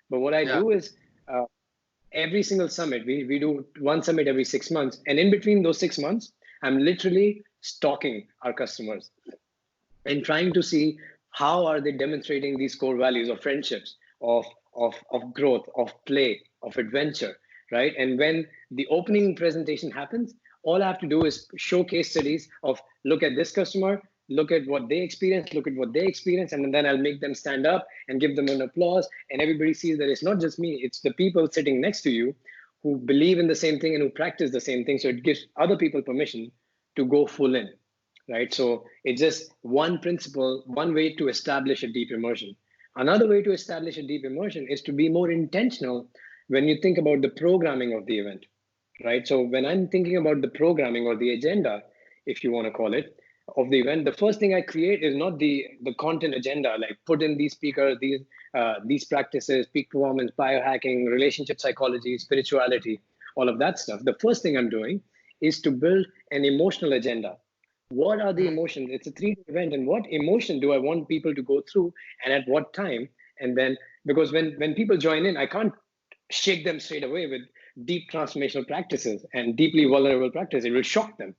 But what I Yeah. do is uh, every single summit, we do one summit every 6 months. And in between those 6 months, I'm literally stalking our customers and trying to see how are they demonstrating these core values of friendships, of growth, of play, of adventure, right? And when the opening presentation happens, all I have to do is show case studies of look at this customer, look at what they experience, look at what they experience, and then I'll make them stand up and give them an applause, and everybody sees that it's not just me, it's the people sitting next to you who believe in the same thing and who practice the same thing. So it gives other people permission to go full in, right? So it's just one principle, one way to establish a deep immersion. Another way to establish a deep immersion is to be more intentional when you think about the programming of the event, right? So when I'm thinking about the programming or the agenda, if you want to call it, of the event, the first thing I create is not the content agenda, like put in these speakers, these practices, peak performance, biohacking, relationship psychology, spirituality, all of that stuff. The first thing I'm doing is to build an emotional agenda. What are the Mm. emotions? It's a 3-day event, and what emotion do I want people to go through, and at what time? And then, because when people join in, I can't shake them straight away with deep transformational practices and deeply vulnerable practice. It will shock them,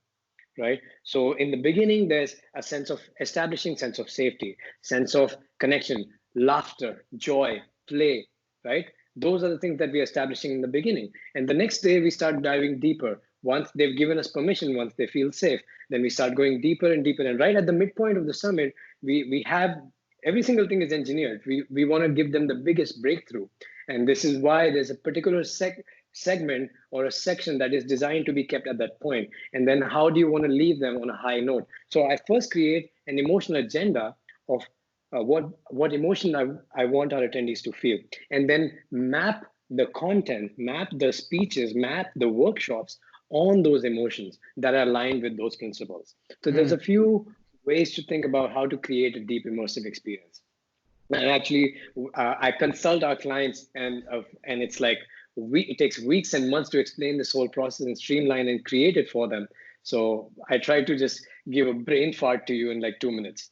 right? So in the beginning, there's a sense of establishing sense of safety, sense of connection, laughter, joy, play, right? Those are the things that we're establishing in the beginning. And the next day, we start diving deeper. Once they've given us permission, once they feel safe, then we start going deeper and deeper. And right at the midpoint of the summit, we have every single thing is engineered. We want to give them the biggest breakthrough. And this is why there's a particular segment or a section that is designed to be kept at that point. And then how do you want to leave them on a high note? So I first create an emotional agenda of what emotion I want our attendees to feel, and then map the content, map the speeches, map the workshops on those emotions that are aligned with those principles. So there's a few ways to think about how to create a deep immersive experience. And actually, I consult our clients, and it's like it takes weeks and months to explain this whole process and streamline and create it for them. So I try to just give a brain fart to you in like 2 minutes.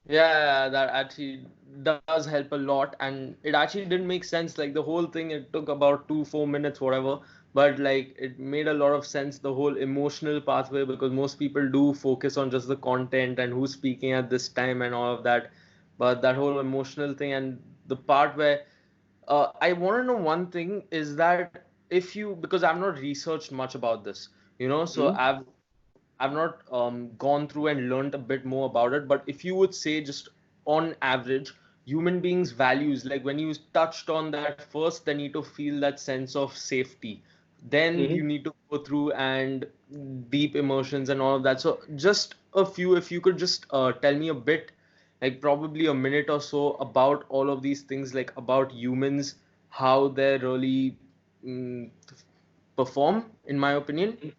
Yeah, that actually does help a lot, and it actually didn't make sense. Like the whole thing, it took about 2, 4 minutes, whatever, but like it made a lot of sense, the whole emotional pathway, because most people do focus on just the content and who's speaking at this time and all of that. But that whole emotional thing and the part where I want to know one thing is that if you, because I've not researched much about this, so Mhm. I've not gone through and learned a bit more about it. But if you would say, just on average, human beings' values, like when you touched on that, first they need to feel that sense of safety. Then you Mhm. need to go through and deep emotions and all of that. So just a few, if you could just tell me a bit, like probably a minute or so, about all of these things, like about humans, how they really mm, perform, in my opinion.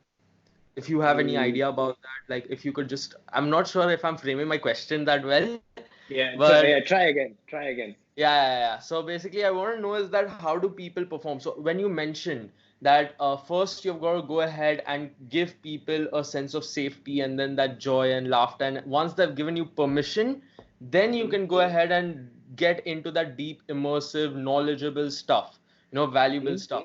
If you have any idea Mm, about that, like if you could just, I'm not sure if I'm framing my question that well, yeah, but yeah. Try again. Try again. yeah. So basically, I want to know is that how do people perform? So when you mentioned that first you've got to go ahead and give people a sense of safety and then that joy and laughter, and once they've given you permission, then you Mhm. can go ahead and get into that deep, immersive, knowledgeable stuff, valuable Mhm. stuff.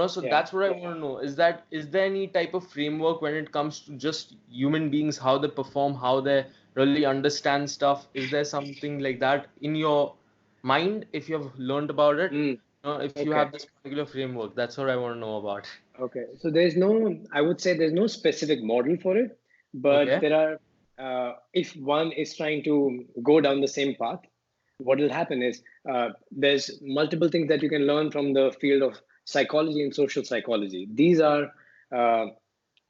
So Yeah. that's what I want to know. Is there any type of framework when it comes to just human beings, how they perform, how they really understand stuff? Is there something like that in your mind if you have learned about it? Mm, If you okay. have this particular framework, that's what I want to know about. Okay. So there's no, I would say there's no specific model for it, but Okay. there are, if one is trying to go down the same path, what will happen is there's multiple things that you can learn from the field of psychology and social psychology. These are uh,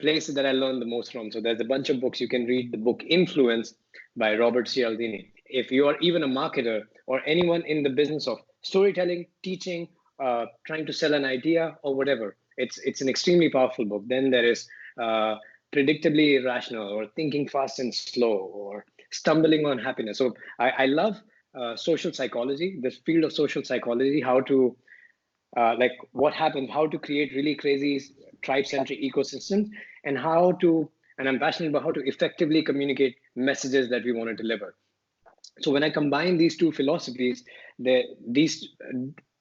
places that I learned the most from. So there's a bunch of books you can read. The book Influence by Robert Cialdini. If you are even a marketer or anyone in the business of storytelling, teaching, trying to sell an idea or whatever, it's an extremely powerful book. Then there is uh, Predictably Irrational, or Thinking Fast and Slow, or Stumbling on Happiness. So I love social psychology, this field of social psychology, how to like what happens, how to create really crazy tribe-centric ecosystems, and how to, and I'm passionate about how to effectively communicate messages that we want to deliver. So when I combine these two philosophies, these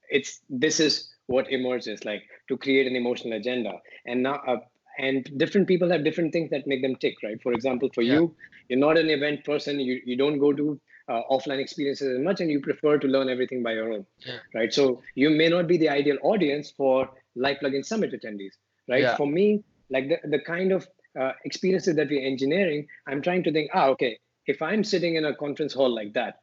it's this is what emerges, like to create an emotional agenda. And now and different people have different things that make them tick, right? For example, for Yeah. you, you're not an event person, you don't go to offline experiences as much, and you prefer to learn everything by your own, Yeah. right? So you may not be the ideal audience for LifePlugin Summit attendees, right? Yeah. For me, like the kind of experiences that we're engineering, I'm trying to think, okay, if I'm sitting in a conference hall like that,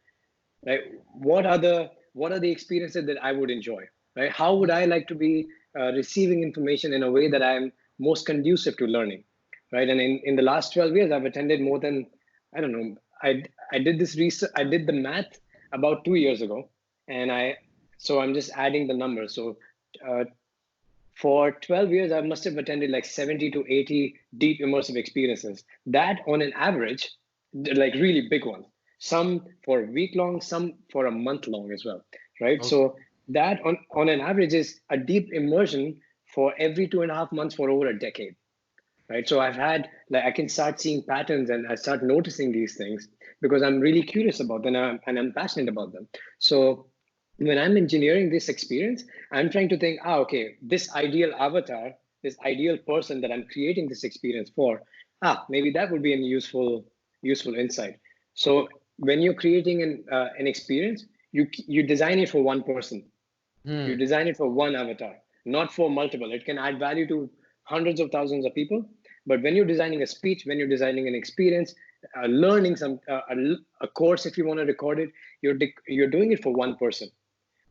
right, what are the experiences that I would enjoy, right? How would I like to be receiving information in a way that I'm most conducive to learning, right? And in the last 12 years, I've attended more than, I don't know, I did this research, I did the math about 2 years ago, and so I'm just adding the numbers. So uh, for 12 years, I must have attended like 70 to 80 deep immersive experiences. That on an average, like really big ones. Some for a week long, some for a month long as well, right? Okay. So that on an average is a deep immersion for every 2.5 months for over a decade, right? So I've had, like, I can start seeing patterns and I start noticing these things because I'm really curious about them, and I'm passionate about them. So when I'm engineering this experience, I'm trying to think, okay, this ideal avatar, this ideal person that I'm creating this experience for, Maybe that would be a useful insight. So when you're creating an experience, you design it for one person. You Hmm. design it for one avatar, not for multiple. It can add value to hundreds of thousands of people. But when you're designing a speech, when you're designing an experience, learning a course, if you want to record it, you're doing it for one person.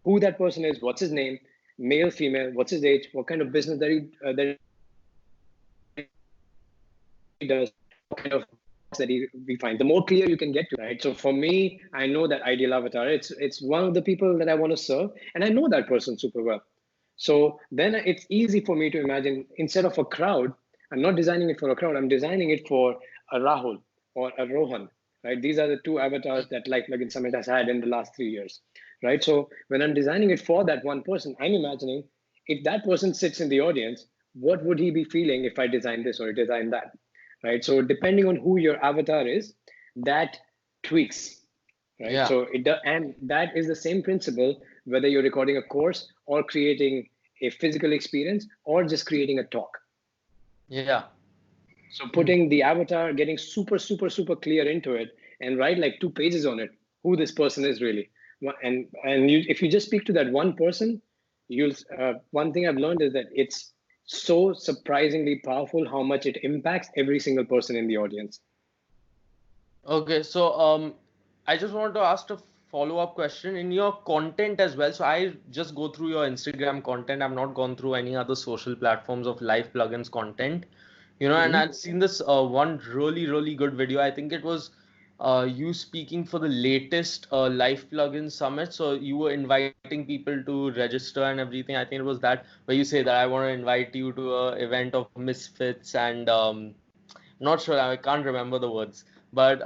Who that person is, what's his name, male, female, what's his age, what kind of business that he does, what kind of blogs that we find. The more clear you can get to, right? So for me, I know that ideal avatar. It's one of the people that I want to serve, and I know that person super well. So then it's easy for me to imagine instead of a crowd, I'm not designing it for a crowd. I'm designing it for a Rahul or a Rohan, right? These are the two avatars that LifePlugin Summit has had in the last 3 years, right? So when I'm designing it for that one person, I'm imagining if that person sits in the audience, what would he be feeling if I design this or design that, right? So depending on who your avatar is, that tweaks, right? Yeah. So and that is the same principle whether you're recording a course or creating a physical experience or just creating a talk. Yeah. So putting the avatar, getting super clear into it, and write like 2 pages on it, who this person is really. And if you just speak to that one person, you'll. One thing I've learned is that it's so surprisingly powerful how much it impacts every single person in the audience. Okay, so I just want to ask a follow-up question in your content as well. So I just go through your Instagram content. I've not gone through any other social platforms of live plugins content, and Mhm. I've seen this one really good video. I think it was you speaking for the latest live plugin summit. So you were inviting people to register and everything. I think it was that where you say that I want to invite you to a event of misfits and not sure, I can't remember the words, but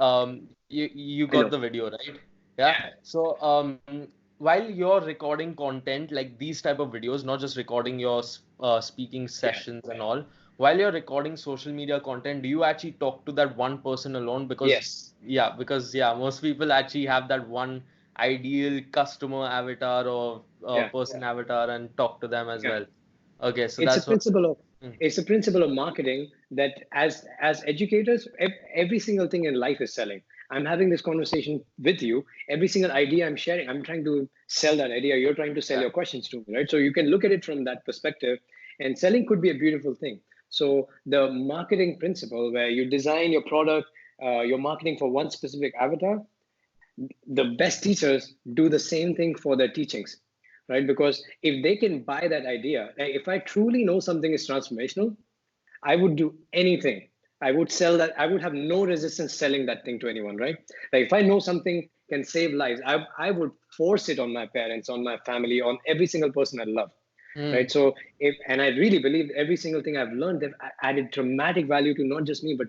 you I got the know. video, right? Yeah. So while you're recording content like these type of videos, not just recording your speaking Yeah. sessions and all, while you're recording social media content, do you actually talk to that one person alone? Because Yes. most people actually have that one ideal customer avatar or Yeah. person avatar and talk to them as Yeah. well. Okay, so it's a that's what. principle of Mm, it's a principle of marketing that as educators, every single thing in life is selling. I'm having this conversation with you. Every single idea I'm sharing, I'm trying to sell that idea. You're trying to sell yeah. your questions to me, right? So you can look at it from that perspective, and selling could be a beautiful thing. So the marketing principle where you design your product, you're marketing for one specific avatar, the best teachers do the same thing for their teachings, right? Because if they can buy that idea, like if I truly know something is transformational, I would do anything. I would sell that. I would have no resistance selling that thing to anyone, right? Like if I know something can save lives, I would force it on my parents, on my family, on every single person I love, right? Mm. So if, and I really believe every single thing I've learned, they've added dramatic value to not just me, but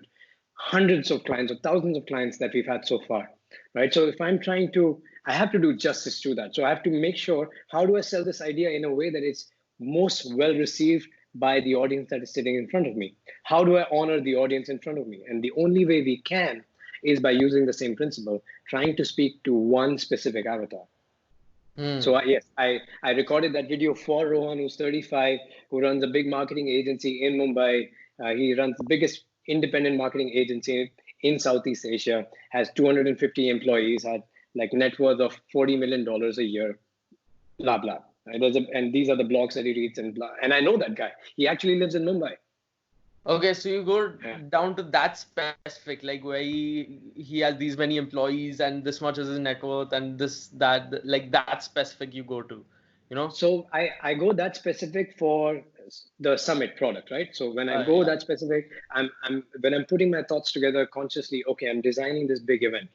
hundreds of clients or thousands of clients that we've had so far, right? So if I'm trying to, I have to do justice to that. So I have to make sure, how do I sell this idea in a way that it's most well received by the audience that is sitting in front of me? How do I honor the audience in front of me? And the only way we can is by using the same principle, trying to speak to one specific avatar. So Mm. yes, I recorded that video for Rohan, who's 35, who runs a big marketing agency in Mumbai. He runs the biggest independent marketing agency in Southeast Asia. Has 250 employees. Had like net worth of $40 million a year. Blah blah. Right? And these are the blogs that he reads and blah. And I know that guy. He actually lives in Mumbai. Okay, so you go Yeah. down to that specific, like where he has these many employees and this much is his net worth and this that like that specific you go to, you know? So I go that specific for the summit product, right? So when I go Yeah. that specific, I'm when I'm putting my thoughts together consciously, okay, I'm designing this big event,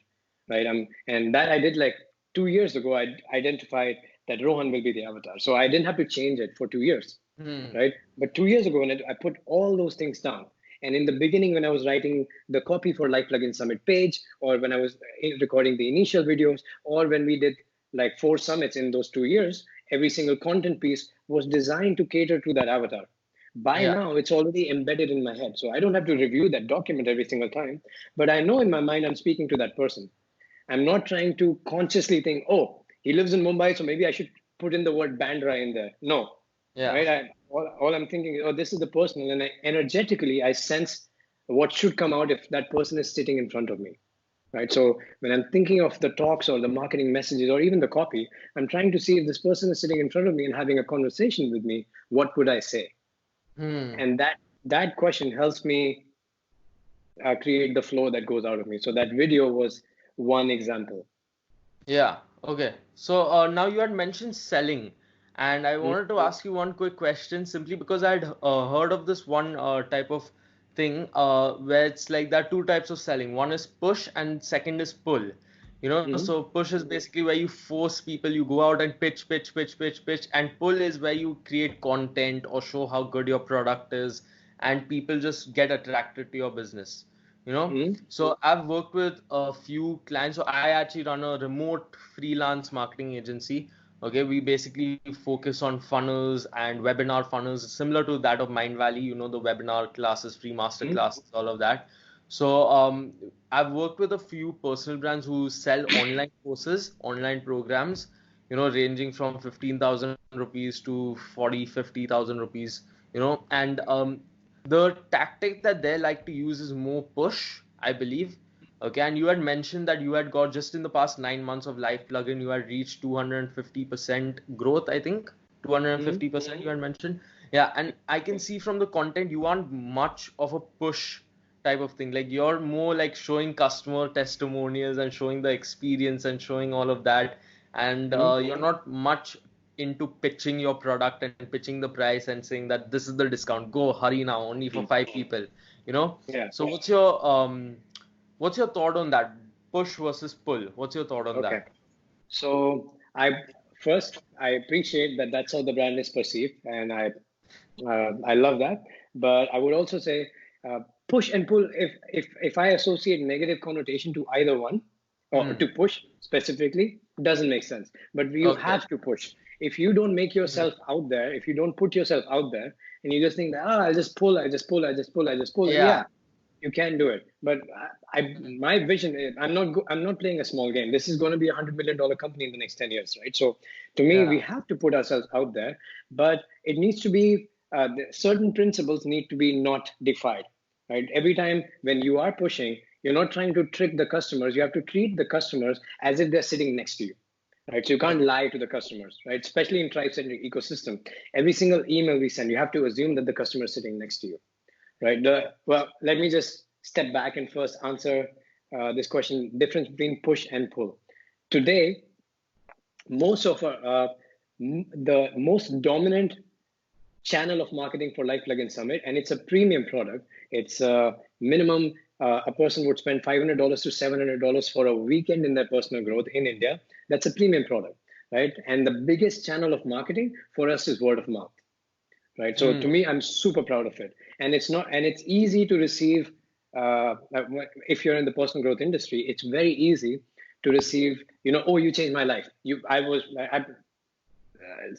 right? And that I did like 2 years ago. I identified that Rohan will be the avatar. So I didn't have to change it for 2 years, Hmm. right? But 2 years ago, when I put all those things down, and in the beginning, when I was writing the copy for Life Plugin Summit page, or when I was recording the initial videos, or when we did like 4 summits in those 2 years, every single content piece was designed to cater to that avatar. By Yeah. now, it's already embedded in my head. So I don't have to review that document every single time, but I know in my mind I'm speaking to that person. I'm not trying to consciously think, oh, he lives in Mumbai, so maybe I should put in the word Bandra in there. No, Yeah. right? All I'm thinking is, oh, this is the person. And energetically, I sense, what should come out if that person is sitting in front of me, right? So when I'm thinking of the talks or the marketing messages or even the copy, I'm trying to see if this person is sitting in front of me and having a conversation with me, what would I say? And that question helps me create the flow that goes out of me. So that video was one example. Yeah. Okay. So now you had mentioned selling, and I Mm, wanted to ask you one quick question simply because I'd heard of this one type of thing where it's like there are two types of selling. One is push and second is pull. So mm, push is basically where you force people, you go out and pitch, pitch, pitch, pitch, pitch, and pull is where you create content or show how good your product is, and people just get attracted to your business you know mm, so I've worked with a few clients. So I actually run a remote freelance marketing agency. Okay, we basically focus on funnels and webinar funnels similar to that of Mind Valley, the webinar classes, free master mm, classes, all of that. So I've worked with a few personal brands who sell online courses, online programs, ranging from 15,000 rupees to 40, 50,000 rupees, and the tactic that they like to use is more push, I believe. Okay, and you had mentioned that you had got just in the past 9 months of Life Plugin, you had reached 250% growth, I think. mm, 250% you had mentioned. Yeah, and I can see from the content you aren't much of a push type of thing. Like you're more like showing customer testimonials and showing the experience and showing all of that. And mm, you're not much into pitching your product and pitching the price and saying that this is the discount. Go, hurry now, only for 5 people. You know. yeah. So what's your thought on that? Push versus pull. What's your thought on Okay. that? So I appreciate that that's how the brand is perceived, and I love that. But I would also say push and pull. If I associate negative connotation to either one, or Hmm. to push specifically, doesn't make sense. But you Okay. have to push. If you don't make yourself out there, if you don't put yourself out there, and you just think that I'll just pull, I just pull, I just pull, I just pull, Yeah. yeah, you can do it. But my vision is, I'm not playing a small game. This is going to be $100 million company in the next 10 years, right? So to me, we Yeah. have to put ourselves out there, but it needs to be certain principles need to be not defied, right? Every time when you are pushing, you're not trying to trick the customers. You have to treat the customers as if they're sitting next to you, right? So you can't lie to the customers, right? Especially in tribe-centric ecosystem, every single email we send, you have to assume that the customer is sitting next to you, right? Well, let me just step back and first answer this question: difference between push and pull. Today, most of the most dominant channel of marketing for Life Plugin Summit, and it's a premium product. It's minimum a person would spend $500 to $700 for a weekend in their personal growth in India. That's a premium product, right? And the biggest channel of marketing for us is word of mouth, right? So to Hmm. me, I'm super proud of it, and it's easy to receive. If you're in the personal growth industry, it's very easy to receive. Oh, you changed my life. You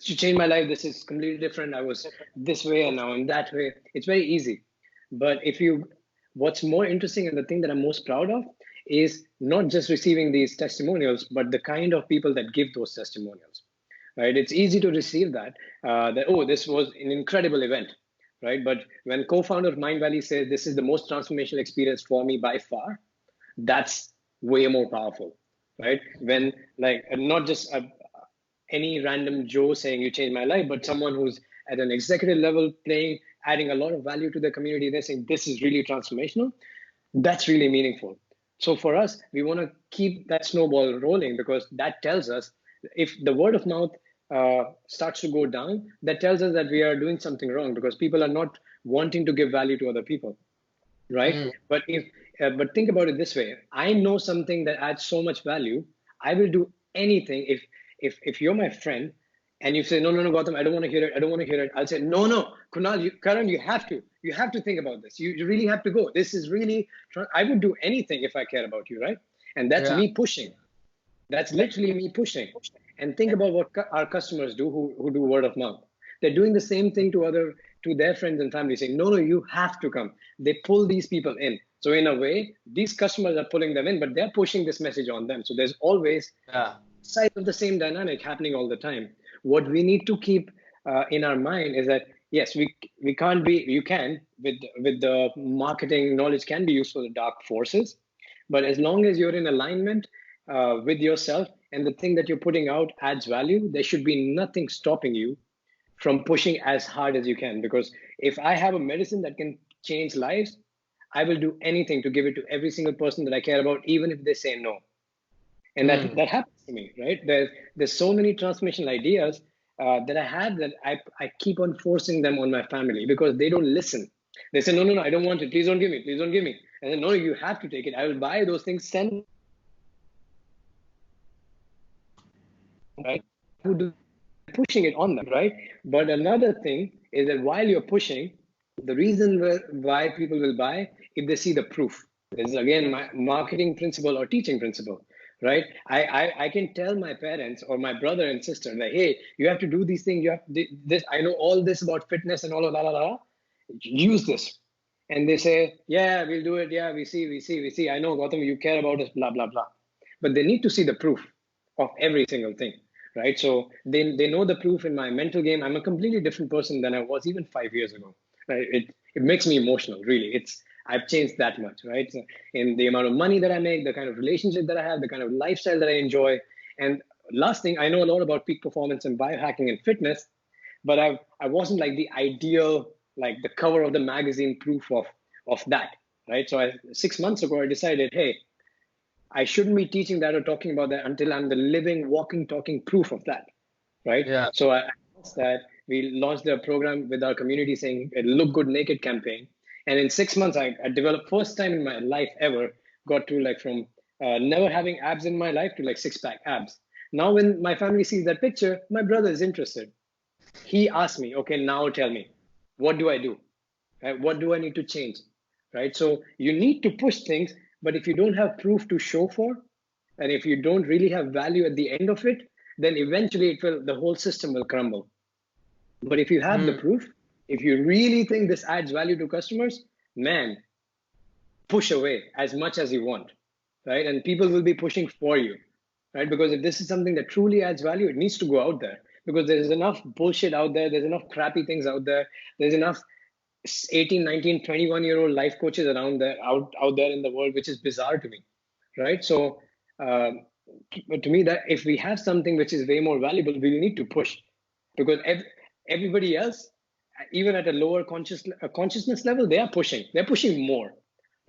changed my life. This is completely different. I was this way and now I'm that way. It's very easy, but what's more interesting and the thing that I'm most proud of is not just receiving these testimonials, but the kind of people that give those testimonials, right? It's easy to receive that oh, this was an incredible event, right? But when co-founder of Mind Valley says this is the most transformational experience for me by far, that's way more powerful, right? When like not just any random Joe saying you changed my life, but someone who's at an executive level playing, adding a lot of value to the community, they're saying this is really transformational. That's really meaningful. So for us, we want to keep that snowball rolling, because that tells us if the word of mouth starts to go down, that tells us that we are doing something wrong, because people are not wanting to give value to other people, right? Hmm. But think about it this way: I know something that adds so much value, I will do anything. If you're my friend and you say no, Gautam, I don't want to hear it, I don't want to hear it, I'll say no, Kunal, Karan, you have to think about this. You really have to go. This is really, I would do anything if I care about you, right? And that's Yeah. me pushing. That's literally me pushing. And think about what our customers do, who do word of mouth. They're doing the same thing to their friends and family, saying, no, you have to come. They pull these people in. So in a way, these customers are pulling them in, but they're pushing this message on them. So there's always Yeah. side of the same dynamic happening all the time. What we need to keep in our mind is that yes, we can't be. You can with the marketing knowledge can be used for the dark forces, but as long as you're in alignment with yourself and the thing that you're putting out adds value, there should be nothing stopping you from pushing as hard as you can. Because if I have a medicine that can change lives, I will do anything to give it to every single person that I care about, even if they say no. And Hmm. that happens to me, right? There's so many transformational ideas that I have that I keep on forcing them on my family because they don't listen. They say, no, no, no, I don't want it. Please don't give me. Please don't give me. And then, no, you have to take it. I will buy those things, send, right? Who do pushing it on them, right? But another thing is that while you're pushing, the reason why people will buy if they see the proof. This is again my marketing principle or teaching principle, right? I can tell my parents or my brother and sister that, hey, you have to do these things. You have to, this. I know all this about fitness and all of that. Use this, and they say, yeah, we'll do it. Yeah, we see. I know, Gautam, you care about us, blah blah blah. But they need to see the proof of every single thing, right? So they know the proof in my mental game. I'm a completely different person than I was even 5 years ago. Right? It makes me emotional, really. I've changed that much, right? So in the amount of money that I make, the kind of relationship that I have, the kind of lifestyle that I enjoy. And last thing, I know a lot about peak performance and biohacking and fitness, but I wasn't like the ideal, like the cover of the magazine proof of that, right? So 6 months ago, I decided, hey, I shouldn't be teaching that or talking about that until I'm the living, walking, talking proof of that, right? Yeah. So I announced that we launched a program with our community saying a Look Good Naked campaign. And in 6 months, I developed first time in my life ever, got to like from never having abs in my life to like six-pack abs. Now, when my family sees that picture, my brother is interested. He asked me, okay, now tell me, what do I do? Right? What do I need to change? Right? So you need to push things, but if you don't have proof to show for, and if you don't really have value at the end of it, then eventually the whole system will crumble. But if you have the Hmm. proof, if you really think this adds value to customers, man, push away as much as you want, right? And people will be pushing for you, right? Because if this is something that truly adds value, it needs to go out there because there's enough bullshit out there. There's enough crappy things out there. There's enough 18, 19, 21-year-old life coaches around there, out there in the world, which is bizarre to me, right? So, um, to me, that if we have something which is way more valuable, we need to push because everybody else, even at a lower consciousness level, they are pushing. They're pushing more,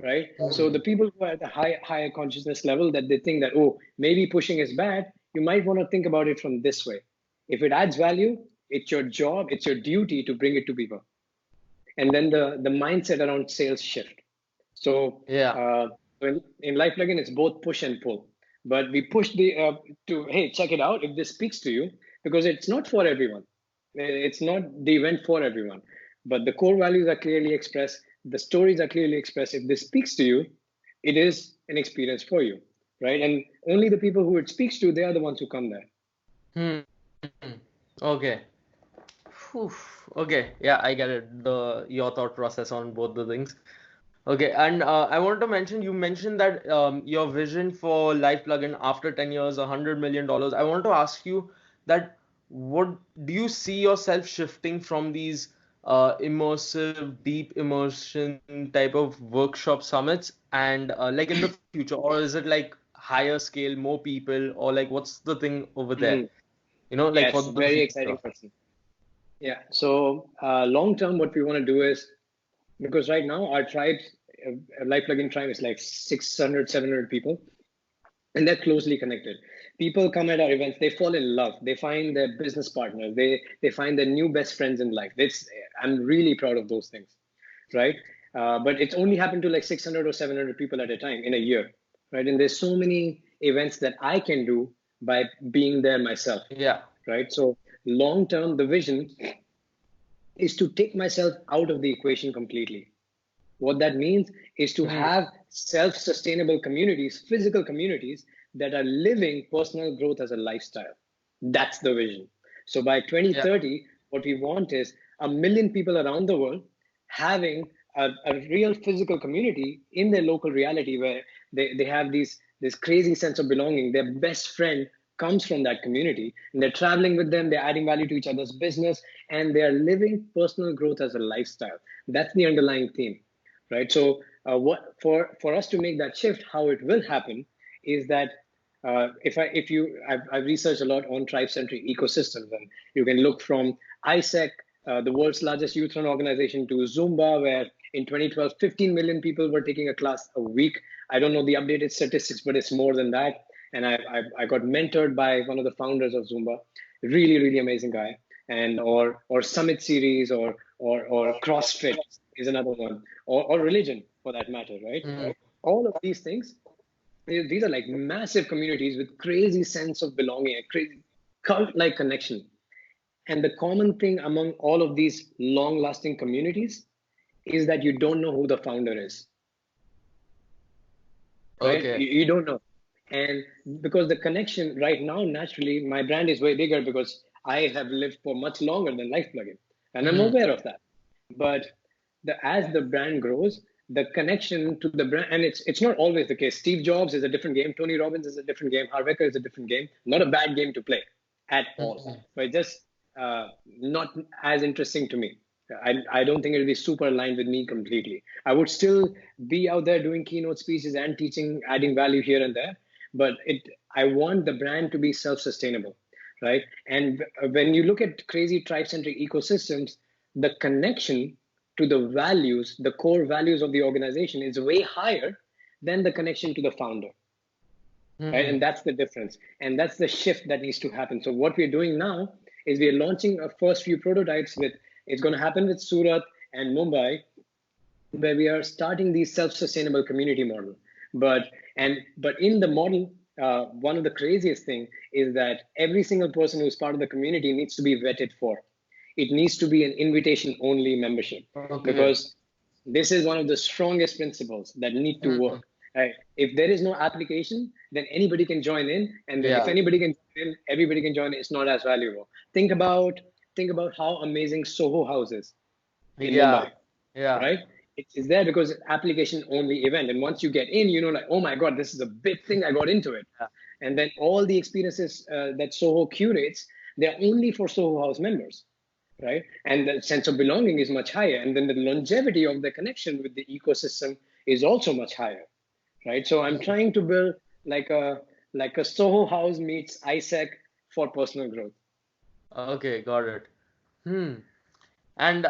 right? So the people who are at the higher consciousness level that they think that, oh, maybe pushing is bad, you might want to think about it from this way. If it adds value, it's your job, it's your duty to bring it to people. And then the mindset around sales shift. So Yeah. in LifePlugin, it's both push and pull. But we push to, hey, check it out if this speaks to you, because it's not for everyone. It's not the event for everyone. But the core values are clearly expressed. The stories are clearly expressed. If this speaks to you, it is an experience for you, right? And only the people who it speaks to, they are the ones who come there. Hmm. Okay. Phew. Okay. Yeah, I get it. The your thought process on both the things. Okay, and I want to mention you mentioned that your vision for Life Plugin after 10 years, $100 million. I want to ask you that what do you see yourself shifting from these immersive, deep immersion type of workshop summits and like in the future, or is it like higher scale, more people, or like what's the thing over there? Mhm. Like Yes, for the very future. exciting question. Yeah. So long term, what we want to do is, because right now our tribes, Life Plugin tribe is like 600, 700 people, and they're closely connected. People come at our events, they fall in love, they find their business partner, they find their new best friends in life. I'm really proud of those things, right? But it's only happened to like 600 or 700 people at a time in a year, right? And there's so many events that I can do by being there myself, Yeah. right? So long term, the vision is to take myself out of the equation completely. What that means is to Hmm. have self sustainable communities, physical communities that are living personal growth as a lifestyle. That's the vision. So by Yeah. 2030, what we want is 1 million people around the world having a real physical community in their local reality where they have this crazy sense of belonging. Their best friend comes from that community, and they're traveling with them, they're adding value to each other's business, and they're living personal growth as a lifestyle. That's the underlying theme, right? So what for us to make that shift, how it will happen is that I've researched a lot on tribe-centric ecosystems, and you can look from ISEC, the world's largest youth run organization, to Zumba, where in 2012, 15 million people were taking a class a week. I don't know the updated statistics, but it's more than that. And I got mentored by one of the founders of Zumba, really, really amazing guy. And or Summit Series or CrossFit is another one, or religion for that matter, right? Mm. All of these things, these are like massive communities with crazy sense of belonging, a crazy cult-like connection. And the common thing among all of these long-lasting communities is that you don't know who the founder is, right? Okay. You don't know. And because the connection right now, naturally, my brand is way bigger because I have lived for much longer than LifePlugin. And I'm Mm. aware of that. But as the brand grows, the connection to the brand, and it's not always the case. Steve Jobs is a different game. Tony Robbins is a different game. Harvecker is a different game. Not a bad game to play at all. Mhm. But just not as interesting to me. I don't think it'll be super aligned with me completely. I would still be out there doing keynote speeches and teaching, adding value here and there. But I want the brand to be self-sustainable, right? And when you look at crazy tribe-centric ecosystems, the connection to the values, the core values of the organization is way higher than the connection to the founder, right? Mhm. And that's the difference. And that's the shift that needs to happen. So what we're doing now is we're launching our first few prototypes it's going to happen with Surat and Mumbai, where we are starting the self-sustainable community model. But in the model, one of the craziest thing is that every single person who's part of the community needs to be vetted for. It needs to be an invitation only membership, Okay. because this is one of the strongest principles that need to Mhm. work. Right? If there is no application, then anybody can join in, and then if Yeah. anybody can join in, everybody can join in. It's not as valuable. Think about how amazing Soho House is in Yeah. Mumbai, Yeah. right? It's there because it's application only event. And once you get in, like, oh my God, this is a big thing. I got into it. Yeah. And then all the experiences that Soho curates, they're only for Soho House members, right? And the sense of belonging is much higher. And then the longevity of the connection with the ecosystem is also much higher, right? So I'm trying to build like a Soho House meets ISEC for personal growth. Okay, got it. Hmm. And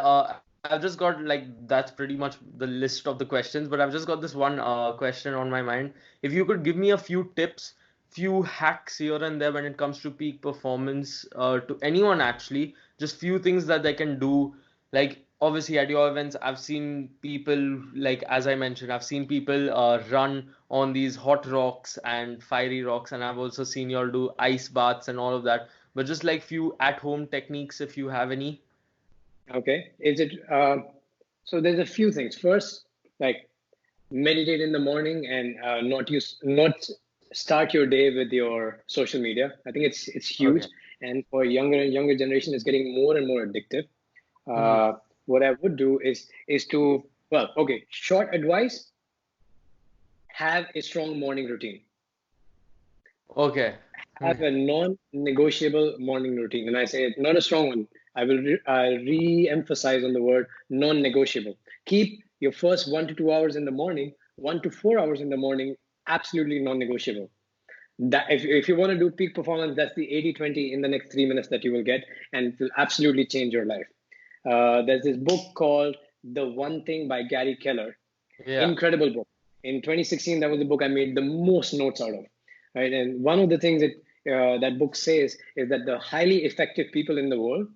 I've just got like that's pretty much the list of the questions, but I've just got this one question on my mind. If you could give me a few tips, few hacks here and there when it comes to peak performance, to anyone actually, just few things that they can do. Like obviously at your events, I've seen people like as I mentioned, I've seen people run on these hot rocks and fiery rocks, and I've also seen y'all do ice baths and all of that. But just like few at-home techniques, if you have any. Okay. So there's a few things. First, like meditate in the morning and not start your day with your social media. I think it's Okay. huge, and for younger and younger generation, it's getting more and more addictive. Hmm. What I would do is to, well, okay, short advice: have a strong morning routine. Okay. Hmm. Have a non-negotiable morning routine, and I say not a strong one. I re-emphasize on the word non-negotiable. Keep your first 1 to 2 hours in the morning, 1 to 4 hours in the morning, absolutely non-negotiable. That if you want to do peak performance, that's the 80-20 in the next 3 minutes that you will get, and it will absolutely change your life. There's this book called The One Thing by Gary Keller. Yeah. Incredible book. In 2016, that was the book I made the most notes out of. Right, and one of the things that that book says is that the highly effective people in the world,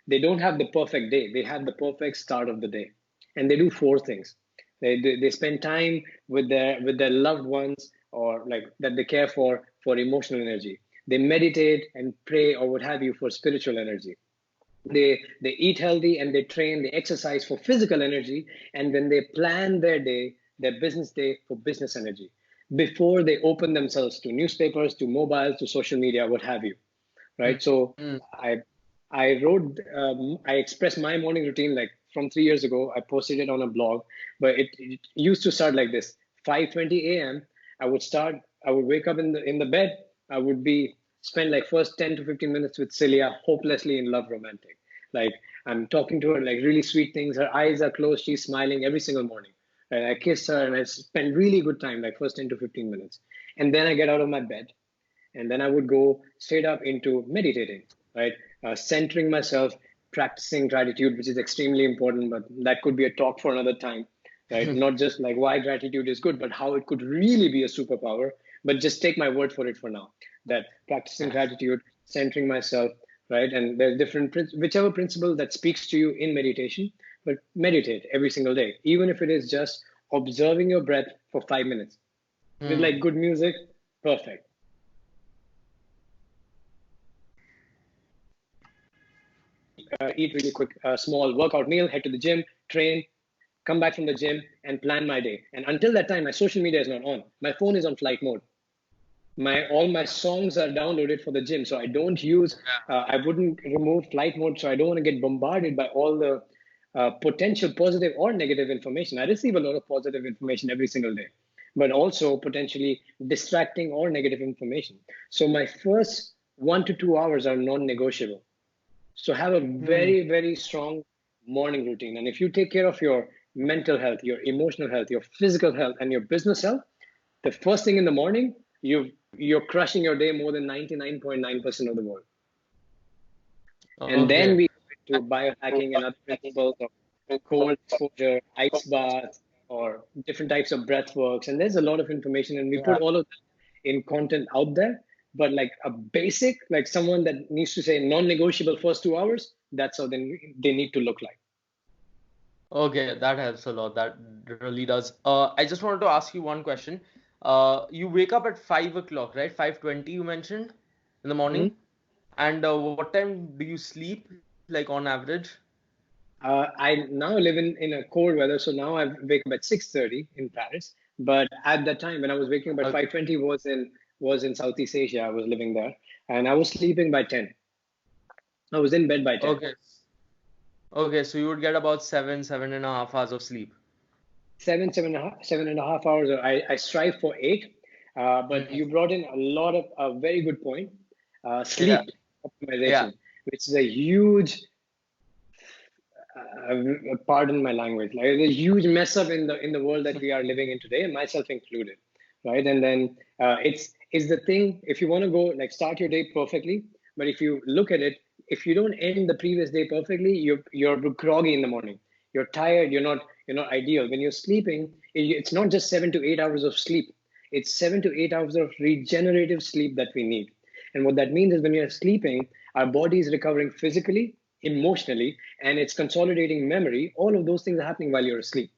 they don't have the perfect day. They have the perfect start of the day, and they do four things. They spend time with their loved ones, or like that they care for emotional energy. They meditate and pray or what have you for spiritual energy. They eat healthy and they train, they exercise for physical energy, and then they plan their business day for business energy before they open themselves to newspapers, to mobiles, to social media, what have you, right? So Hmm. i I expressed my morning routine like from 3 years ago. I posted it on a blog, but it used to start like this: 5:20 a.m. I would wake up in the bed. I would be spend like first 10 to 15 minutes with Celia, hopelessly in love, romantic. Like I'm talking to her like really sweet things. Her eyes are closed. She's smiling every single morning. And I kiss her and I spend really good time, like first 10 to 15 minutes. And then I get out of my bed and then I would go straight up into meditating, right? Centering myself, practicing gratitude, which is extremely important, but that could be a talk for another time, right? Not just like why gratitude is good, but how it could really be a superpower. But just take my word for it for now, that practicing gratitude, centering myself, right? And there's different, whichever principle that speaks to you in meditation, but meditate every single day, even if it is just observing your breath for 5 minutes with like good music, perfect. Eat really quick, small workout meal, head to the gym, train, come back from the gym, and plan my day. And until that time, my social media is not on. My phone is on flight mode. All my songs are downloaded for the gym, so I don't use. I wouldn't remove flight mode, so I don't want to get bombarded by all the potential positive or negative information. I receive a lot of positive information every single day, but also potentially distracting or negative information. So my first 1 to 2 hours are non-negotiable. So have a very, very strong morning routine. And if you take care of your mental health, your emotional health, your physical health, and your business health, the first thing in the morning, you're crushing your day more than 99.9% of the world. And then Okay. we go into biohacking and other principles of cold exposure, ice baths, or different types of breath works. And there's a lot of information, and we put all of that in content out there. But like a basic, like someone that needs to say non-negotiable first 2 hours, that's how they need to look like. Okay, that helps a lot. That really does. I just wanted to ask you one question. You wake up at 5 o'clock, right? 5:20 you mentioned in the Mhm. morning. And what time do you sleep, like on average? I now live in a cold weather, so now I wake up at 6:30 in Paris. But at that time, when I was waking up at Okay. 5:20, was in Southeast Asia. I was living there, and I was sleeping by 10. I was in bed by 10. Okay. Okay, so you would get about 7.5 hours of sleep. 7.5 hours. I strive for 8. But you brought in a lot of a very good point. Yeah. Sleep Yeah. optimization, which is a huge, pardon my language, like a huge mess up in the world that we are living in today, myself included, right? And then it's the thing. If you want to go like start your day perfectly, but if you look at it, if you don't end the previous day perfectly, you're groggy in the morning. You're tired. You're not ideal. When you're sleeping, it's not just 7 to 8 hours of sleep. It's 7 to 8 hours of regenerative sleep that we need. And what that means is when you're sleeping, our body is recovering physically, emotionally, and it's consolidating memory. All of those things are happening while you're asleep.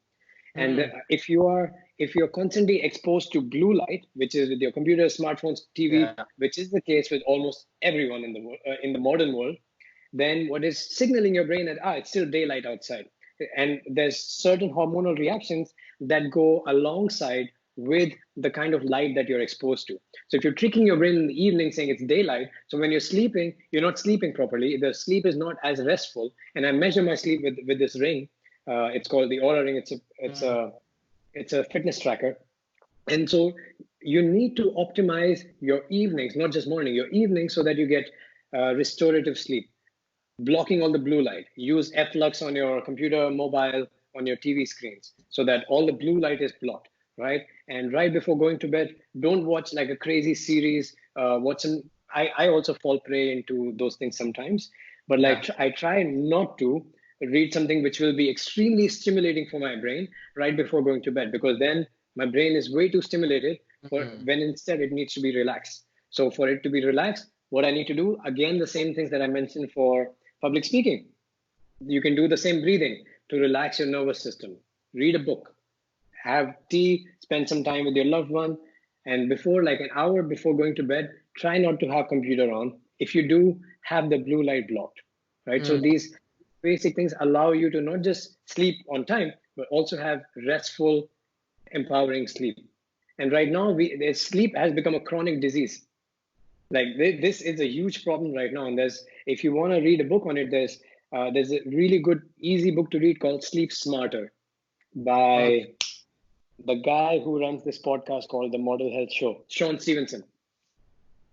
And Hmm. if you're constantly exposed to blue light, which is with your computer, smartphones, TV, Yeah. which is the case with almost everyone in the modern world, then what is signaling your brain that it's still daylight outside, and there's certain hormonal reactions that go alongside with the kind of light that you're exposed to. So if you're tricking your brain in the evening saying it's daylight, so when you're sleeping, you're not sleeping properly. The sleep is not as restful. And I measure my sleep with this ring. It's called the Aura Ring. It's a fitness tracker. And so you need to optimize your evenings, not just morning, your evenings, so that you get restorative sleep, blocking all the blue light. Use F-Lux on your computer, mobile, on your TV screens, so that all the blue light is blocked, right? And right before going to bed, don't watch like a crazy series. Watch some. I also fall prey into those things sometimes, but like Yeah. I try not to read something which will be extremely stimulating for my brain right before going to bed, because then my brain is way too stimulated for Hmm. when instead it needs to be relaxed. So for it to be relaxed, what I need to do, again, the same things that I mentioned for public speaking. You can do the same breathing to relax your nervous system. Read a book, have tea, spend some time with your loved one, and before, like an hour before going to bed, try not to have computer on. If you do, have the blue light blocked, right? So Hmm. these basic things allow you to not just sleep on time, but also have restful, empowering sleep. And right now, sleep has become a chronic disease. Like this is a huge problem right now. And if you want to read a book on it, there's a really good easy book to read called Sleep Smarter Okay. by the guy who runs this podcast called The Model Health Show, Sean Stevenson.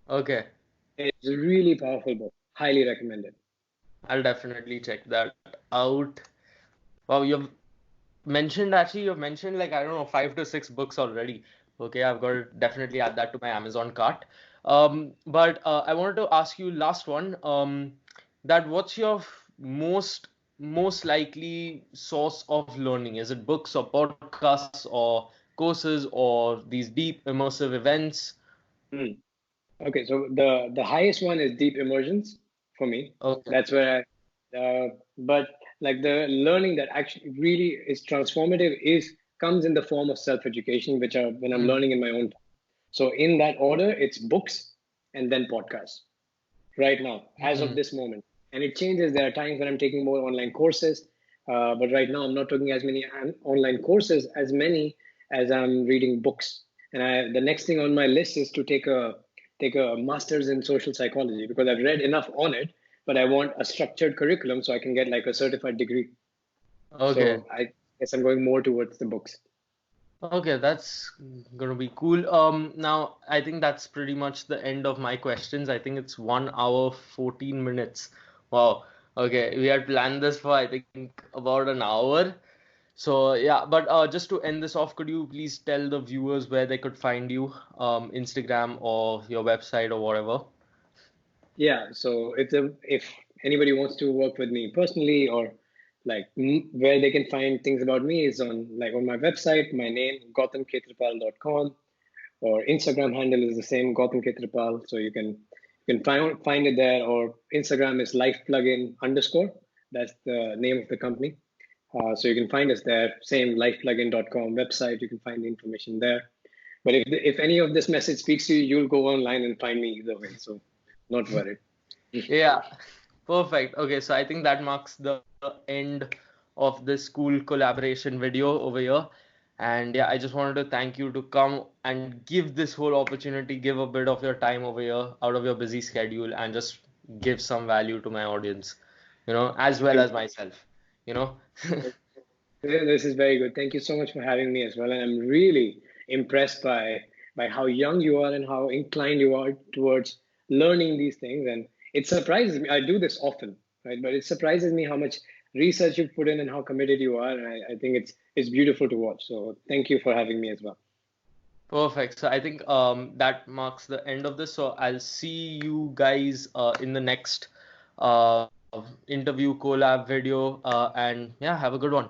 Okay. It's a really powerful book. Highly recommended. I'll definitely check that out. Wow, you've mentioned like I don't know 5 to 6 books already. Okay, I've got to definitely add that to my Amazon cart. But I wanted to ask you last one. That what's your most likely source of learning? Is it books or podcasts or courses or these deep immersive events? Hmm. Okay, so the highest one is deep immersions for me. Okay. That's where but like the learning that actually really is transformative is comes in the form of self-education, which are when I'm Mm, learning in my own time. So in that order, it's books and then podcasts right now, as of mm, this moment. And it changes. There are times when I'm taking more online courses, but right now I'm not taking as many online courses as many as I'm reading books. And the next thing on my list is to take a master's in social psychology because I've read enough on it, but I want a structured curriculum so I can get like a certified degree. okay. So I guess I'm going more towards the books. Okay, that's gonna be cool. Now I think that's pretty much the end of my questions. I think it's 1 hour, 14 minutes. Wow. Okay, we had planned this for I think about an hour. So yeah, but just to end this off, could you please tell the viewers where they could find you, Instagram or your website or whatever? Yeah, so if anybody wants to work with me personally or like where they can find things about me is on my website, my name, gautamkhetrapal.com, or Instagram handle is the same, Gautam Khetrapal. So you can find it there, or Instagram is LifePlugin underscore. That's the name of the company. So you can find us there. Same lifeplugin.com website. You can find the information there. But if any of this message speaks to you, you'll go online and find me either way. So not worried. Yeah, perfect. Okay, so I think that marks the end of this cool collaboration video over here. And yeah, I just wanted to thank you to come and give this whole opportunity, give a bit of your time over here out of your busy schedule and just give some value to my audience, as well Thank as myself, you know. you. This is very good. Thank you so much for having me as well. And I'm really impressed by how young you are and how inclined you are towards learning these things. And it surprises me. I do this often, right? But it surprises me how much research you've put in and how committed you are. And I think it's beautiful to watch. So thank you for having me as well. Perfect. So I think that marks the end of this. So I'll see you guys in the next uh, interview collab video. And yeah, have a good one.